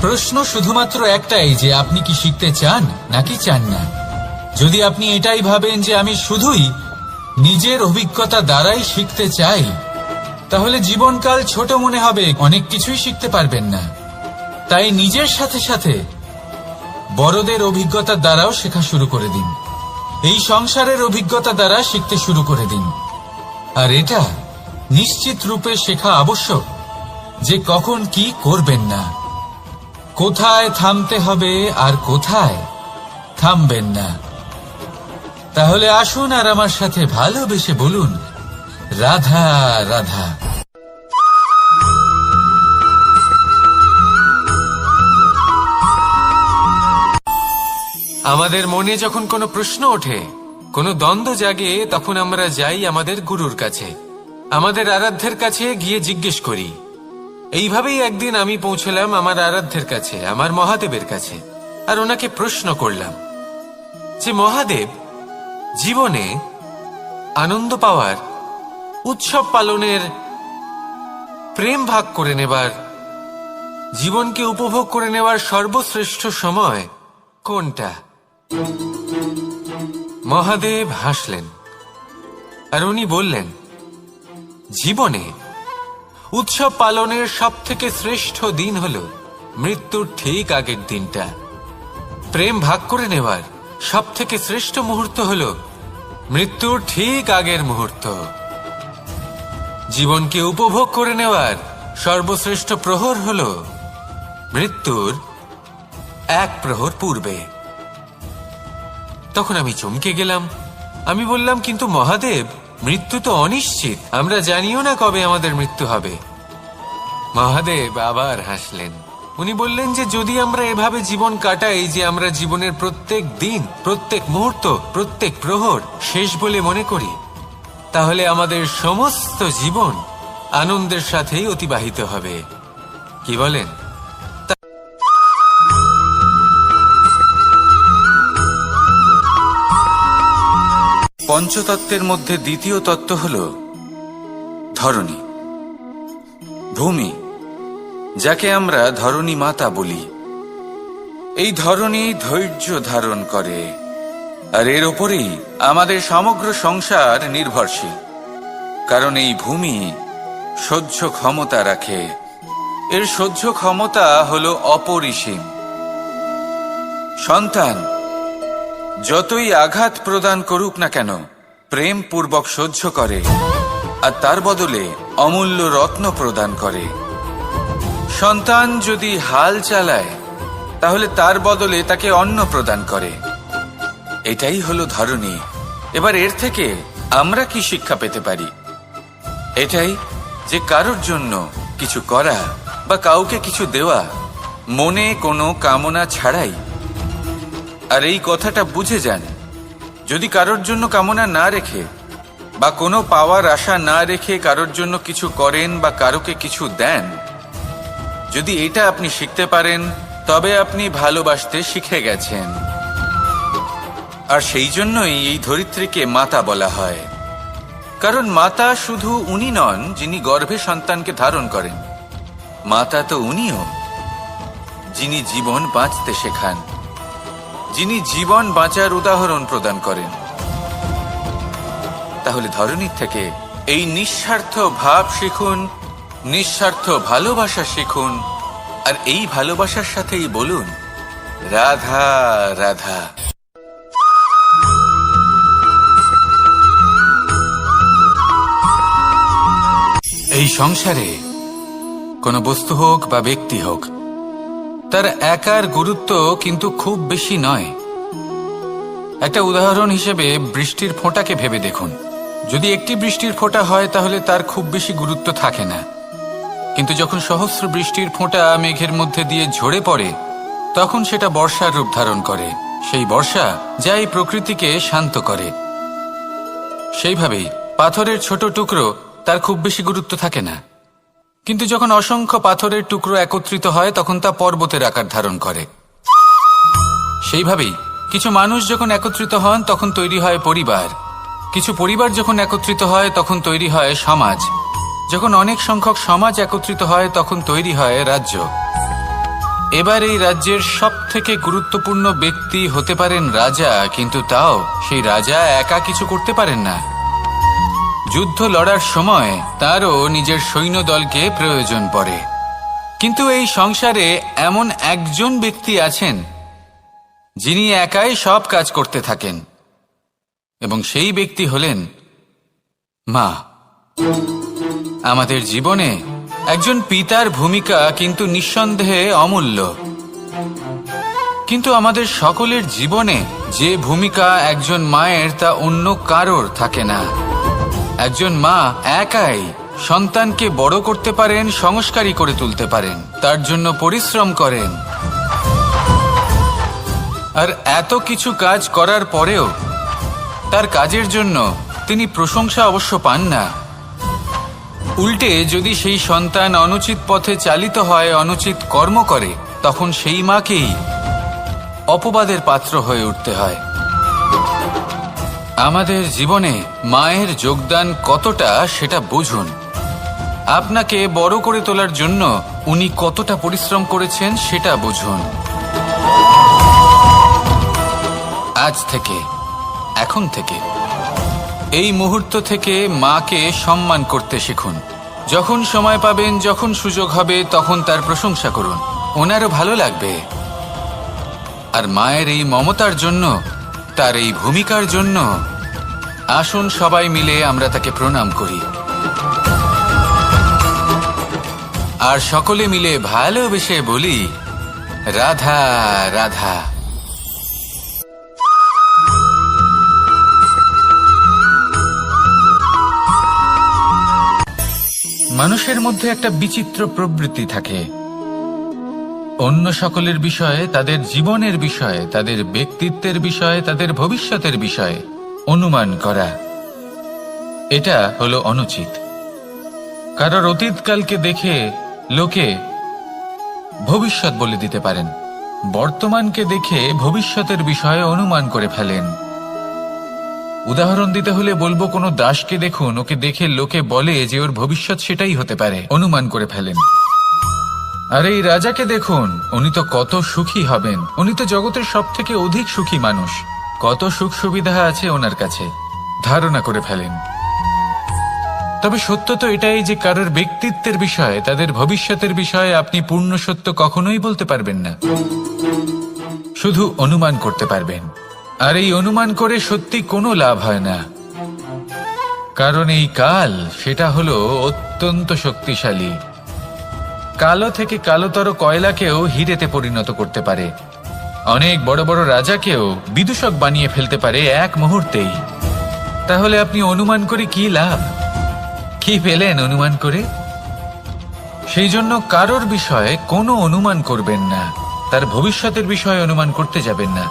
প্রশ্ন শুধুমাত্র একটাই যে আপনি কি শিখতে চান নাকি চান না। যদি আপনি এটাই ভাবেন যে আমি শুধুই নিজের অভিজ্ঞতা দ্বারাই শিখতে চাই, তাহলে জীবনকাল ছোট মনে হবে, অনেক কিছুই শিখতে পারবেন না। তাই নিজের সাথে সাথে বড়দের অভিজ্ঞতা দ্বারাও শেখা শুরু করে দিন। এই সংসারের অভিজ্ঞতা দ্বারা শিখতে শুরু করে দিন। আর এটা নিশ্চিত রূপে শেখা আবশ্যক যে কখন কি করবেন না, কোথায় থামতে হবে আর কোথায় থামবেন না। তাহলে আসুন আর আমার সাথে ভালোবেসে বলুন, রাধা রাধা। আমাদের মনে যখন কোনো প্রশ্ন ওঠে, কোনো দ্বন্দ্ব জাগে, তখন আমরা যাই আমাদের গুরুর কাছে, আমাদের আরাধ্যের কাছে গিয়ে জিজ্ঞেস করি। এইভাবেই একদিন আমি পৌঁছলাম আমার আরাধ্যের কাছে, আমার মহাদেবের কাছে, আর ওনাকে প্রশ্ন করলাম যে মহাদেব, জীবনে আনন্দ পাওয়ার, উৎসব পালনের, প্রেম ভাগ করে নেবার, জীবনকে উপভোগ করে নেওয়ার সর্বশ্রেষ্ঠ সময় কোনটা? মহাদেব হাসলেন আর উনি বললেন, জীবনে উৎসব পালনের সবথেকে শ্রেষ্ঠ দিন হল মৃত্যুর ঠিক আগের দিনটা। প্রেম ভাগ করে নেওয়ার সবথেকে শ্রেষ্ঠ মুহূর্ত হল মৃত্যুর ঠিক আগের মুহূর্ত। জীবনকে উপভোগ করে নেওয়ার সর্বশ্রেষ্ঠ প্রহর হল মৃত্যুর এক প্রহর পূর্বে। তখন আমি চমকে গেলাম। আমি বললাম, কিন্তু মহাদেব, মৃত্যু তো অনিশ্চিত, আমরা জানিও না কবে আমাদের মৃত্যু হবে। মহাদেব আবার হাসলেন। উনি বললেন যে যদি আমরা এভাবে জীবন কাটাই যে আমরা জীবনের প্রত্যেক দিন, প্রত্যেক মুহূর্ত, প্রত্যেক প্রহর শেষ বলে মনে করি, তাহলে আমাদের সমস্ত জীবন আনন্দের সাথেই অতিবাহিত হবে। কি বলেন? পঞ্চতত্ত্বের মধ্যে দ্বিতীয় তত্ত্ব হল ধরণী, ভূমি, যাকে আমরা ধরণী মাতা বলি। এই ধরণী ধৈর্য ধারণ করে, আর এর ওপরেই আমাদের সমগ্র সংসার নির্ভরশীল। কারণ এই ভূমি সহ্য ক্ষমতা রাখে, এর সহ্য ক্ষমতা হল অপরিসীম। সন্তান যতই আঘাত প্রদান করুক না কেন, প্রেম পূর্বক সহ্য করে, আর তার বদলে অমূল্য রত্ন প্রদান করে। সন্তান যদি হাল চালায়, তাহলে তার বদলে তাকে অন্ন প্রদান করে। এটাই হলো ধরণী। এবার এর থেকে আমরা কি শিক্ষা পেতে পারি? এটাই যে কারোর জন্য কিছু করা বা কাউকে কিছু দেওয়া মনে কোনো কামনা ছাড়াই। আর এই কথাটা বুঝে যান, যদি কারোর জন্য কামনা না রেখে বা কোনো পাওয়ার আশা না রেখে কারোর জন্য কিছু করেন বা কারোকে কিছু দেন, যদি এটা আপনি শিখতে পারেন তবে আপনি ভালোবাসতে শিখে গেছেন। আর সেই জন্যই এই ধরিত্রীকে মাতা বলা হয়, কারণ মাতা শুধু উনি নন যিনি গর্ভে সন্তানকে ধারণ করেন, মাতা তো উনিও যিনি জীবন বাঁচতে শেখান, যিনি জীবন বাঁচার উদাহরণ প্রদান করেন। তাহলে ধরনীর থেকে এই নিঃস্বার্থ ভাব শিখুন, নিঃস্বার্থ ভালোবাসা শিখুন, আর এই ভালোবাসার সাথেই বলুন রাধা রাধা। এই সংসারে কোনো বস্তু হোক বা ব্যক্তি হোক, তার একার গুরুত্ব কিন্তু খুব বেশি নয়। একটা উদাহরণ হিসেবে বৃষ্টির ফোঁটাকে ভেবে দেখুন। যদি একটি বৃষ্টির ফোঁটা হয় তাহলে তার খুব বেশি গুরুত্ব থাকে না, কিন্তু যখন সহস্র বৃষ্টির ফোঁটা মেঘের মধ্যে দিয়ে ঝরে পড়ে তখন সেটা বর্ষার রূপ ধারণ করে। সেই বর্ষা যা এই প্রকৃতিকে শান্ত করে। সেইভাবেই পাথরের ছোট টুকরো, তার খুব বেশি গুরুত্ব থাকে না, কিন্তু যখন অসংখ্য পাথরের টুকরো একত্রিত হয় তখন তা পর্বতের আকার ধারণ করে। সেইভাবেই কিছু মানুষ যখন একত্রিত হন তখন তৈরি হয় পরিবার, কিছু পরিবার যখন একত্রিত হয় তখন তৈরি হয় সমাজ, যখন অনেক সংখ্যক সমাজ একত্রিত হয় তখন তৈরি হয় রাজ্য। এবার এই রাজ্যের সবথেকে গুরুত্বপূর্ণ ব্যক্তি হতে পারেন রাজা, কিন্তু তাও সেই রাজা একা কিছু করতে পারেন না। যুদ্ধ লড়ার সময় তারও নিজের সৈন্যদলকে প্রয়োজন পড়ে। কিন্তু এই সংসারে এমন একজন ব্যক্তি আছেন যিনি একাই সব কাজ করতে থাকেন, এবং সেই ব্যক্তি হলেন মা। আমাদের জীবনে একজন পিতার ভূমিকা কিন্তু নিঃসন্দেহে অমূল্য, কিন্তু আমাদের সকলের জীবনে যে ভূমিকা একজন মায়ের তা অন্য কারোর থাকে না। একজন মা একাই সন্তানকে বড় করতে পারেন, সংস্কারী করে তুলতে পারেন, তার জন্য পরিশ্রম করেন। আর এত কিছু কাজ করার পরেও তার কাজের জন্য তিনি প্রশংসা অবশ্য পান না। উল্টে যদি সেই সন্তান অনুচিত পথে চালিত হয়, অনুচিত কর্ম করে, তখন সেই মাকেই অপবাদের পাত্র হয়ে উঠতে হয়। আমাদের জীবনে মায়ের যোগদান কতটা সেটা বুঝুন। আপনাকে বড় করে তোলার জন্য উনি কতটা পরিশ্রম করেছেন সেটা বুঝুন। আজ থেকে, এখন থেকে, এই মুহূর্ত থেকে মাকে সম্মান করতে শিখুন। যখন সময় পাবেন, যখন সুযোগ হবে, তখন তার প্রশংসা করুন, ওনারও ভালো লাগবে। আর মায়ের এই মমতার জন্য, তার এই ভূমিকার জন্য আসুন সবাই মিলে আমরা তাকে প্রণাম করি, আর সকলে মিলে ভালোবেসে বলি রাধা রাধা। মানুষের মধ্যে একটা বিচিত্র প্রবৃত্তি থাকে, অন্য সকলের বিষয়ে, তাদের জীবনের বিষয়ে, তাদের ব্যক্তিত্বের বিষয়ে, তাদের ভবিষ্যতের বিষয়ে অনুমান করা। এটা হলো অনুচিত। কারোর অতীতকালকে দেখে লোকে ভবিষ্যৎ বলে দিতে পারেন, বর্তমানকে দেখে ভবিষ্যতের বিষয়ে অনুমান করে ফেলেন। উদাহরণ দিতে হলে বলবো, কোনো দাসকে দেখুন, ওকে দেখে লোকে বলে যে ওর ভবিষ্যৎ সেটাই হতে পারে, অনুমান করে ফেলেন। আর এই রাজাকে দেখুন, উনি তো কত সুখী হবেন, উনি তো জগতের সব থেকে অধিক সুখী মানুষ, কত সুখ সুবিধা আছে ওনার কাছে, ধারণা করে ফেলেন। তবে সত্য তো এটাই যে কারোর ব্যক্তিত্বের বিষয়ে, তাদের ভবিষ্যতের বিষয়ে আপনি পূর্ণ সত্য কখনোই বলতে পারবেন না, শুধু অনুমান করতে পারবেন। আর এই অনুমান করে সত্যি কোনো লাভ হয় না, কারণ এই কাল সেটা হলো অত্যন্ত শক্তিশালী। কালো থেকে কালোতর কয়লাকেও হীরেতে পরিণত করতে পারে, অনেক বড় বড় রাজাকেও বিদূষক বানিয়ে ফেলতে পারে এক মুহূর্তেই। তাহলে আপনি অনুমান করে কি লাভ? কি পেলেন অনুমান করে? সেই জন্য কারোর বিষয়ে কোনো অনুমান করবেন না, তার ভবিষ্যতের বিষয়ে অনুমান করতে যাবেন না,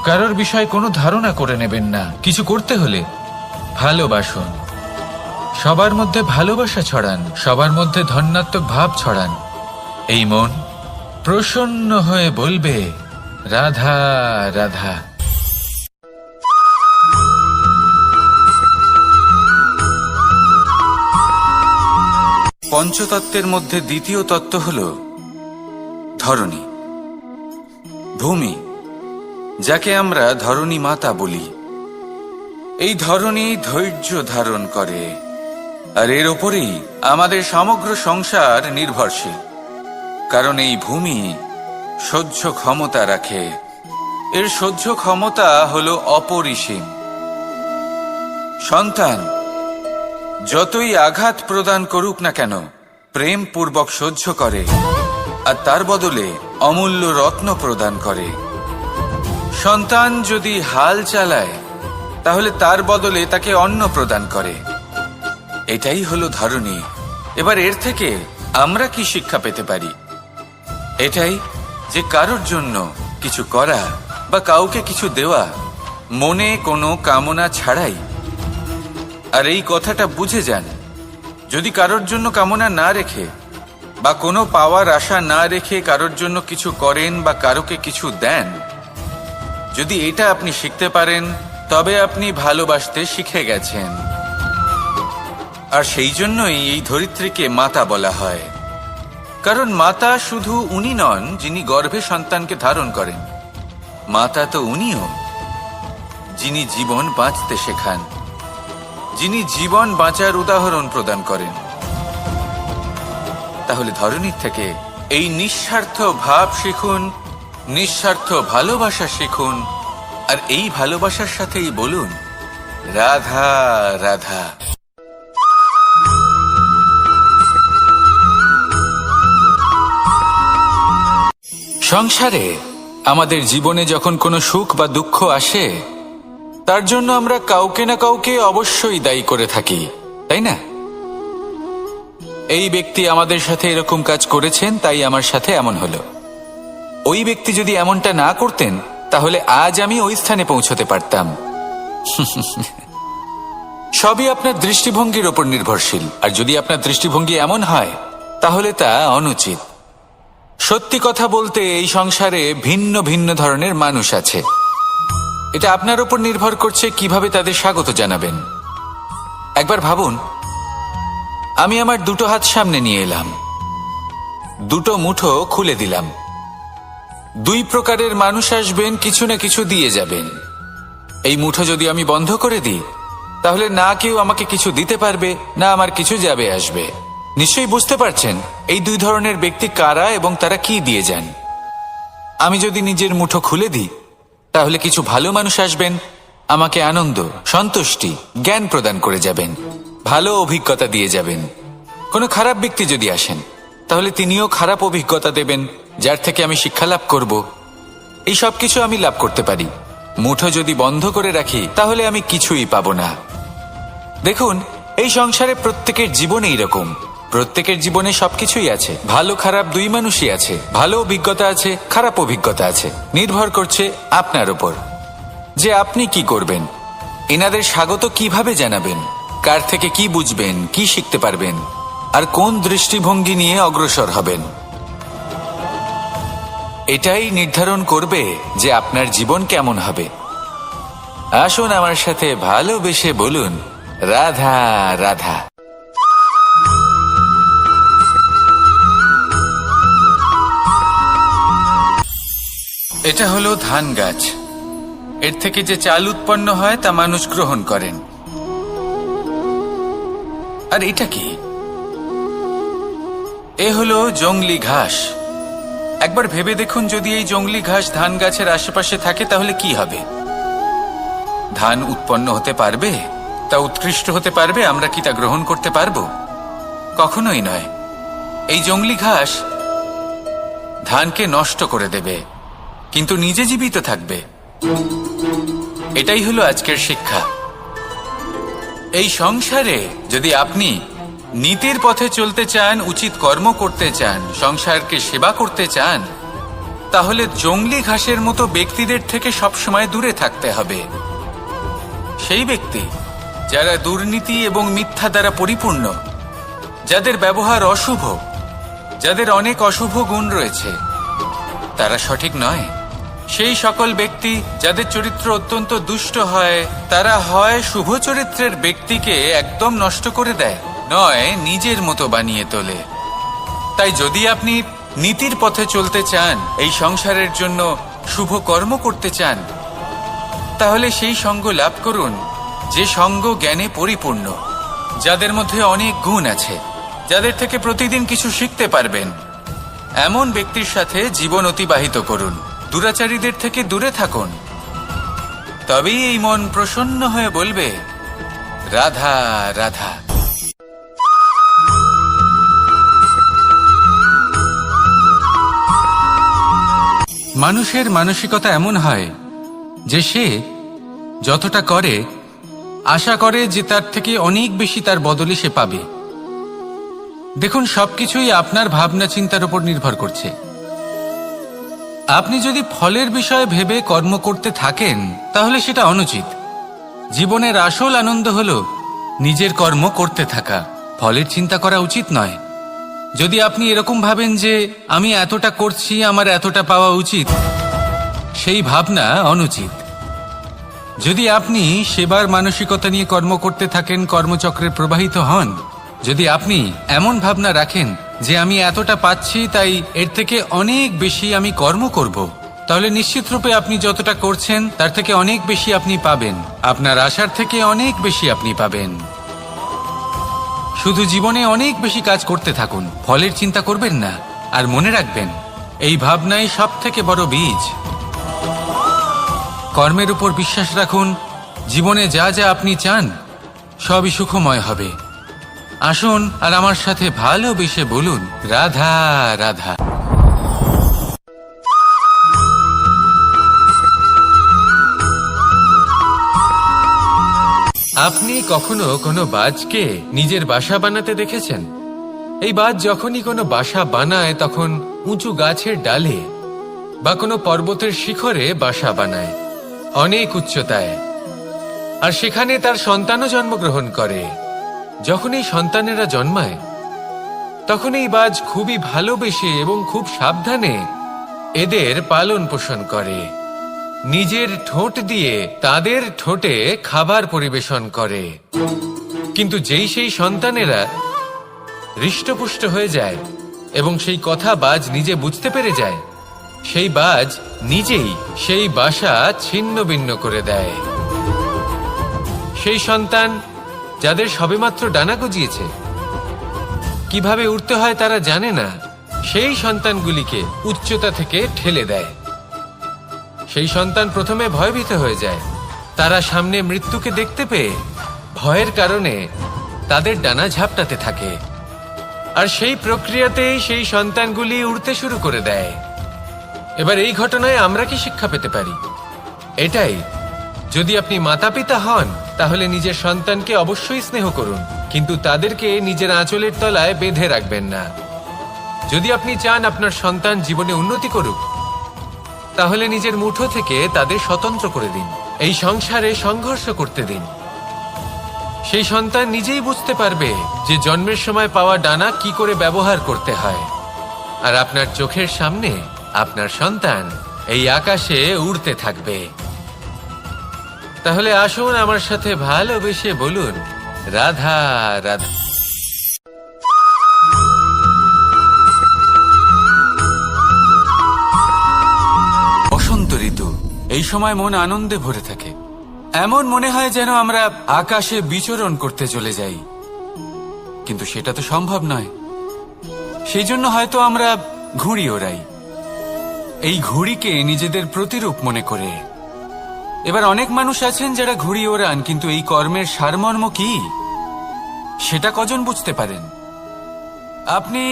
কারোর বিষয়ে কোনো ধারণা করে নেবেন না। কিছু করতে হলে ভালোবাসুন, সবার মধ্যে ভালোবাসা ছড়ান, সবার মধ্যে ধন্যাত্মক ভাব ছড়ান। এই মন প্রসন্ন হয়ে বলবে রাধা রাধা। পঞ্চতত্ত্বের মধ্যে দ্বিতীয় তত্ত্ব হল ধরণী, ভূমি, যাকে আমরা ধরণী মাতা বলি। এই ধরণী ধৈর্য ধারণ করে, আর এর ওপরেই আমাদের সমগ্র সংসার নির্ভরশীল। কারণ এই ভূমি সহ্য ক্ষমতা রাখে, এর সহ্য ক্ষমতা হল অপরিসীম। সন্তান যতই আঘাত প্রদান করুক না কেন, প্রেম পূর্বক সহ্য করে, আর তার বদলে অমূল্য রত্ন প্রদান করে। সন্তান যদি হাল চালায়, তাহলে তার বদলে তাকে অন্ন প্রদান করে। এটাই হলো ধরণী। এবার এর থেকে আমরা কি শিক্ষা পেতে পারি? এটাই যে কারোর জন্য কিছু করা বা কাউকে কিছু দেওয়া মনে কোনো কামনা ছাড়াই। আর এই কথাটা বুঝে যান, যদি কারোর জন্য কামনা না রেখে বা কোনো পাওয়ার আশা না রেখে কারোর জন্য কিছু করেন বা কারোকে কিছু দেন, যদি এটা আপনি শিখতে পারেন, তবে আপনি ভালোবাসতে শিখে গেছেন। আর সেই জন্যই এই ধরিত্রীকে মাতা বলা হয়। কারণ মাতা শুধু উনি নন যিনি গর্ভে সন্তানকে ধারণ করেন, মাতা তো উনিও যিনি জীবন বাঁচতে শেখান, যিনি জীবন বাঁচার উদাহরণ প্রদান করেন। তাহলে ধরণীর থেকে এই নিঃস্বার্থ ভাব শিখুন, নিঃস্বার্থ ভালোবাসা শিখুন, আর এই ভালোবাসার সাথেই বলুন রাধা রাধা। সংসারে আমাদের জীবনে যখন কোনো সুখ বা দুঃখ আসে, তার জন্য আমরা কাউকে না কাউকে অবশ্যই দায়ী করে থাকি, তাই না? এই ব্যক্তি আমাদের সাথে এরকম কাজ করেছেন, তাই আমার সাথে এমন হলো। ওই ব্যক্তি যদি এমনটা না করতেন, তাহলে আজ আমি ওই স্থানে পৌঁছতে পারতাম। সবই আপনার দৃষ্টিভঙ্গির ওপর নির্ভরশীল। আর যদি আপনার দৃষ্টিভঙ্গি এমন হয়, তাহলে তা অনুচিত। সত্যি কথা বলতে এই সংসারে ভিন্ন ভিন্ন ধরনের মানুষ আছে। এটা আপনার উপর নির্ভর করছে কিভাবে তাদের স্বাগত জানাবেন। একবার ভাবুন, আমি আমার দুটো হাত সামনে নিয়ে এলাম, দুটো মুঠো খুলে দিলাম। দুই প্রকারের মানুষ আসবেন, কিছু না কিছু দিয়ে যাবেন। এই মুঠো যদি আমি বন্ধ করে দিই, তাহলে না কেউ আমাকে কিছু দিতে পারবে, না আমার কিছু যাবে আসবে। নিশ্চয়ই বুঝতে পারছেন এই দুই ধরনের ব্যক্তি কারা এবং তারা কি দিয়ে যান। আমি যদি নিজের মুঠো খুলে দিই, তাহলে কিছু ভালো মানুষ আসবেন, আমাকে আনন্দ, সন্তুষ্টি, জ্ঞান প্রদান করে যাবেন, ভালো অভিজ্ঞতা দিয়ে যাবেন। কোনো খারাপ ব্যক্তি যদি আসেন, তাহলে তিনিও খারাপ অভিজ্ঞতা দেবেন, যার থেকে আমি শিক্ষা লাভ করব। এই সব কিছু আমি লাভ করতে পারি। মুঠো যদি বন্ধ করে রাখি, তাহলে আমি কিছুই পাবো না। দেখুন, এই সংসারে প্রত্যেকের জীবনে এইরকম। প্রত্যেকের জীবনে সবকিছুই আছে, ভালো খারাপ দুই মানুষই আছে। ভালো অভিজ্ঞতা আছে, খারাপ অভিজ্ঞতা আছে। নির্ভর করছে আপনার উপর যে আপনি কি করবেন, এনাদের স্বাগত কিভাবে জানাবেন, কার থেকে কি বুঝবেন, কি শিখতে পারবেন, আর কোন দৃষ্টিভঙ্গি নিয়ে অগ্রসর হবেন। এটাই নির্ধারণ করবে যে আপনার জীবন কেমন হবে। আসুন আমার সাথে ভালোবেসে বলুন রাধা রাধা। এটা হলো ধান গাছ। এর থেকে যে চাল উৎপন্ন হয় তা মানুষ গ্রহণ করেন। আর এটা কি? এ হলো জংলি ঘাস। একবার ভেবে দেখুন, যদি এই জংলি ঘাস ধান গাছের আশেপাশে থাকে, তাহলে কি হবে? ধান উৎপন্ন হতে পারবে? তা উৎকৃষ্ট হতে পারবে? আমরা কি তা গ্রহণ করতে পারবো? কখনোই নয়। এই জংলি ঘাস ধানকে নষ্ট করে দেবে, কিন্তু নিজে জীবিত থাকবে। এটাই হলো আজকের শিক্ষা। এই সংসারে যদি আপনি নীতির পথে চলতে চান, উচিত কর্ম করতে চান, সংসারকে সেবা করতে চান, তাহলে জংলি ঘাসের মতো ব্যক্তিদের থেকে সবসময় দূরে থাকতে হবে। সেই ব্যক্তি যারা দুর্নীতি এবং মিথ্যা দ্বারা পরিপূর্ণ, যাদের ব্যবহার অশুভ, যাদের অনেক অশুভ গুণ রয়েছে, তারা সঠিক নয়। সেই সকল ব্যক্তি যাদের চরিত্র অত্যন্ত দুষ্ট হয়, তারা হয় শুভ চরিত্রের ব্যক্তিকে একদম নষ্ট করে দেয়, নয় নিজের মতো বানিয়ে তোলে। তাই যদি আপনি নীতির পথে চলতে চান, এই সংসারের জন্য শুভ কর্ম করতে চান, তাহলে সেই সঙ্গ লাভ করুন যে সঙ্গ জ্ঞানে পরিপূর্ণ, যাদের মধ্যে অনেক গুণ আছে, যাদের থেকে প্রতিদিন কিছু শিখতে পারবেন। এমন ব্যক্তির সাথে জীবন অতিবাহিত করুন। দুরাচারীদের থেকে দূরে থাকুন। তবেই এই মন প্রসন্ন হয়ে বলবে, রাধা রাধা। মানুষের মানসিকতা এমন হয় যে সে যতটা করে আশা করে যে তার থেকে অনেক বেশি তার বদলে সে পাবে। দেখুন, সবকিছুই আপনার ভাবনা চিন্তার উপর নির্ভর করছে। আপনি যদি ফলের বিষয়ে ভেবে কর্ম করতে থাকেন, তাহলে সেটা অনুচিত। জীবনের আসল আনন্দ হলো নিজের কর্ম করতে থাকা, ফলের চিন্তা করা উচিত নয়। যদি আপনি এরকম ভাবেন যে আমি এতটা করছি, আমার এতটা পাওয়া উচিত, সেই ভাবনা অনুচিত। যদি আপনি সেবার মানসিকতা নিয়ে কর্ম করতে থাকেন, কর্মচক্রে প্রবাহিত হন, যদি আপনি এমন ভাবনা রাখেন যে আমি এতটা পাচ্ছি, তাই এর থেকে অনেক বেশি আমি কর্ম করব, তাহলে নিশ্চিত রূপে আপনি যতটা করছেন তার থেকে অনেক বেশি আপনি পাবেন। আপনার আশার থেকে অনেক বেশি আপনি পাবেন। শুধু জীবনে অনেক বেশি কাজ করতে থাকুন, ফলের চিন্তা করবেন না। আর মনে রাখবেন, এই ভাবনাই সব থেকে বড় বীজ। কর্মের উপর বিশ্বাস রাখুন। জীবনে যা যা আপনি চান সবই সুখময় হবে। আসুন আর আমার সাথে ভালোবেসে বলুন, রাধা রাধা। আপনি কখনো কোনো বাজকে নিজের বাসা বানাতে দেখেছেন? এই বাজ যখনই কোনো বাসা বানায়, তখন উঁচু গাছের ডালে বা কোনো পর্বতের শিখরে বাসা বানায়, অনেক উচ্চতায়। আর সেখানে তার সন্তানও জন্মগ্রহণ করে। যখন এই সন্তানেরা জন্মায়, তখন এই বাজ খুবই ভালোবেসে এবং খুব সাবধানে এদের পালন পোষণ করে। নিজের ঠোঁট দিয়ে তাদের ঠোঁটে খাবার পরিবেশন করে। কিন্তু যেই সেই সন্তানেরা হৃষ্টপুষ্ট হয়ে যায় এবং সেই কথা বাজ নিজে বুঝতে পেরে যায়, সেই বাজ নিজেই সেই বাসা ছিন্ন ভিন্ন করে দেয়। সেই সন্তান যাদের সবেমাত্র ডানা গজিয়েছে, কিভাবে উড়তে হয় তারা জানে না, সেই সন্তানগুলিকে উচ্চতা থেকে ঠেলে দেয়। সেই সন্তান প্রথমে ভয়ভীত হয়ে যায়। তারা সামনে মৃত্যুকে দেখতে পেয়ে ভয়ের কারণে তাদের ডানা ঝাপটাতে থাকে। আর সেই প্রক্রিয়াতেই সেই সন্তানগুলি উড়তে শুরু করে দেয়। এবার এই ঘটনায় আমরা কি শিক্ষা পেতে পারি? এটাই, যদি আপনি মাতা পিতা হন, তাহলে নিজের সন্তানকে অবশ্যই স্নেহ করুন, কিন্তু তাদেরকে নিজের আঁচলের তলায় বেঁধে রাখবেন না। যদি আপনি চান আপনার সন্তান জীবনে উন্নতি করুক, তাহলে নিজের মুঠো থেকে তাদের স্বতন্ত্র করে দিন। এই সংসারে সংঘর্ষ করতে দিন। সেই সন্তান নিজেই বুঝতে পারবে যে জন্মের সময় পাওয়া ডানা কি করে ব্যবহার করতে হয়। আর আপনার চোখের সামনে আপনার সন্তান এই আকাশে উড়তে থাকবে। তাহলে আসুন আমার সাথে ভালোবেসে বলুন, রাধা রাধা। বসন্ত ঋতু, এই সময় মন আনন্দে ভরে থাকে। এমন মনে হয় যেন আমরা আকাশে বিচরণ করতে চলে যাই, কিন্তু সেটা তো সম্ভব নয়। সেই জন্য হয়তো আমরা ঘুড়ি ওড়াই, এই ঘুড়িকে নিজেদের প্রতিরূপ মনে করে। এবার অনেক মানুষ আছেন যারা ঘুড়ি ওড়ান, কিন্তু এই কর্মের সারমর্ম কি সেটা কজন বুঝতে পারেন? আপনি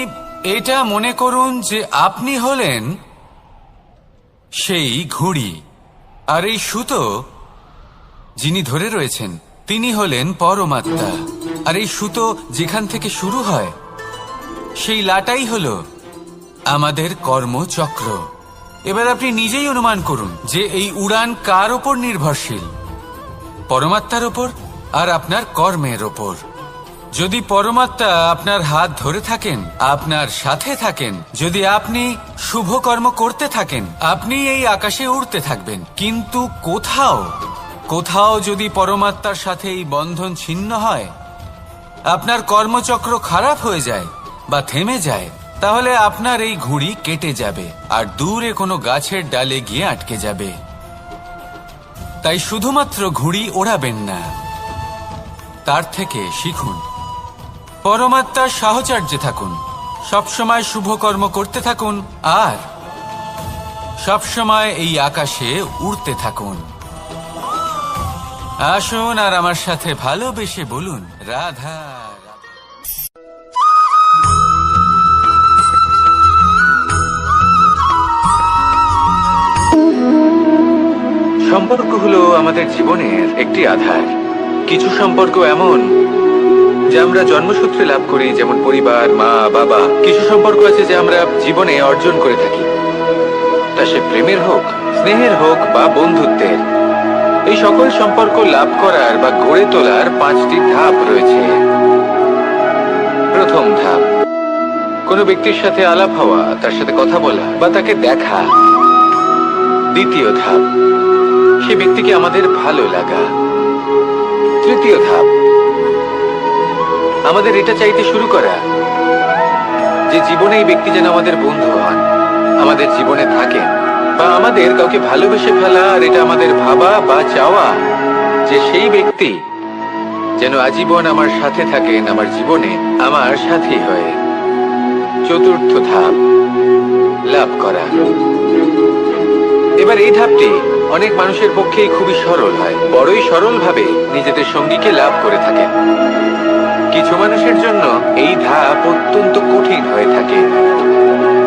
এটা মনে করুন যে আপনি হলেন সেই ঘুড়ি, আর এই সুতো যিনি ধরে রয়েছেন তিনি হলেন পরমাত্মা। আর এই সুতো যেখান থেকে শুরু হয়, সেই লাটাই হলো আমাদের কর্মচক্র। এবার আপনি নিজেই অনুমান করুন যে এই উড়ান কার ওপর নির্ভরশীল? পরমাত্মার ওপর আর আপনার কর্মের ওপর। যদি পরমাত্মা আপনার হাত ধরে থাকেন, আপনার সাথে থাকেন, যদি আপনি শুভ কর্ম করতে থাকেন, আপনি এই আকাশে উড়তে থাকবেন। কিন্তু কোথাও কোথাও যদি পরমাত্মার সাথে এই বন্ধন ছিন্ন হয়, আপনার কর্মচক্র খারাপ হয়ে যায় বা থেমে যায়, তাহলে আপনার এই ঘুড়ি কেটে যাবে আর দূরে কোনো গাছের ডালে গিয়ে আটকে যাবে। তাই শুধুমাত্র ঘুড়ি ওড়াবেন না, তার থেকে শিখুন, পরমাত্মার সাহচর্যে থাকুন, সবসময় শুভ কর্ম করতে থাকুন আর সবসময় এই আকাশে উড়তে থাকুন। আসুন আর আমার সাথে ভালোবেসে বলুন, রাধা রাধা। সম্পর্ক হলো আমাদের জীবনের একটি আধার। কিছু সম্পর্ক এমন যা আমরা জন্মসূত্রে লাভ করি, যেমন পরিবার, মা, বাবা। কিছু সম্পর্ক আছে যা আমরা জীবনে অর্জন করে থাকি, তা সে প্রেমের হোক, স্নেহের হোক বা বন্ধুত্বের। এই সকল সম্পর্ক লাভ করার বা গড়ে তোলার 5টি ধাপ রয়েছে। প্রথম ধাপ, কোনো ব্যক্তির সাথে আলাপ হওয়া, তার সাথে কথা বলা বা তাকে দেখা। দ্বিতীয় ধাপ, সে ব্যক্তিকে আমাদের ভালো লাগা। তৃতীয় ধাপ, আমাদের এটা চাইতে শুরু করা যে জীবনে এই ব্যক্তি যেন আমাদের বন্ধু হন, আমাদের জীবনে থাকেন, বা আমাদের কাউকে ভালোবেসে ফেলা আর এটা আমাদের ভাবা বা চাওয়া যে সেই ব্যক্তি যেন আজীবন আমার সাথে থাকেন, আমার জীবনে আমার সাথী হয়ে। চতুর্থ ধাপ, লাভ করা। এবার এই ধাপটি অনেক মানুষের পক্ষেই খুবই সরল হয়, বড়ই সরলভাবে নিজেদের সঙ্গীকে লাভ করে থাকেন। কিছু মানুষের জন্য এই ধাপ অত্যন্ত কঠিন হয়ে থাকে।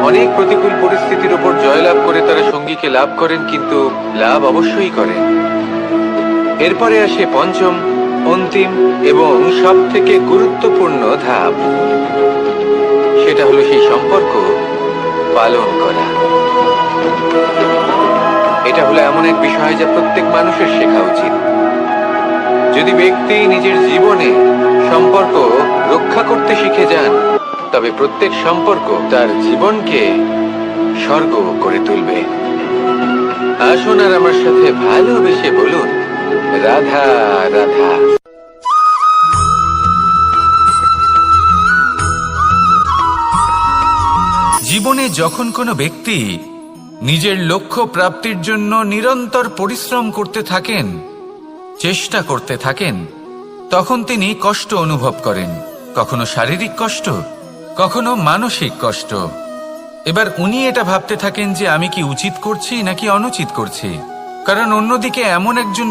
অনেক প্রতিকূল পরিস্থিতির উপর জয়লাভ করে তারা সঙ্গীকে লাভ করেন, কিন্তু লাভ অবশ্যই করেন। এরপরে আসে পঞ্চম, অন্তিম এবং সব থেকে গুরুত্বপূর্ণ ধাপ। সেটা হলো সেই সম্পর্ক পালন করা। এটা হলো এমন এক বিষয় যা প্রত্যেক মানুষের শেখা উচিত। যদি ব্যক্তি নিজের জীবনে সম্পর্ক রক্ষা করতে শিখে যান, তবে প্রত্যেক সম্পর্ক তার জীবনকে স্বর্গ করে তুলবে। আসুন আর আমার সাথে ভালোবেসে বলুন, রাধা রাধা। জীবনে যখন কোনো ব্যক্তি নিজের লক্ষ্য প্রাপ্তির জন্য নিরন্তর পরিশ্রম করতে থাকেন, চেষ্টা করতে থাকেন, তখন তিনি কষ্ট অনুভব করেন, কখনো শারীরিক কষ্ট, কখনো মানসিক কষ্ট। এবার উনি এটা ভাবতে থাকেন যে আমি কি উচিত করছি নাকি অনুচিত করছি, কারণ অন্যদিকে এমন একজন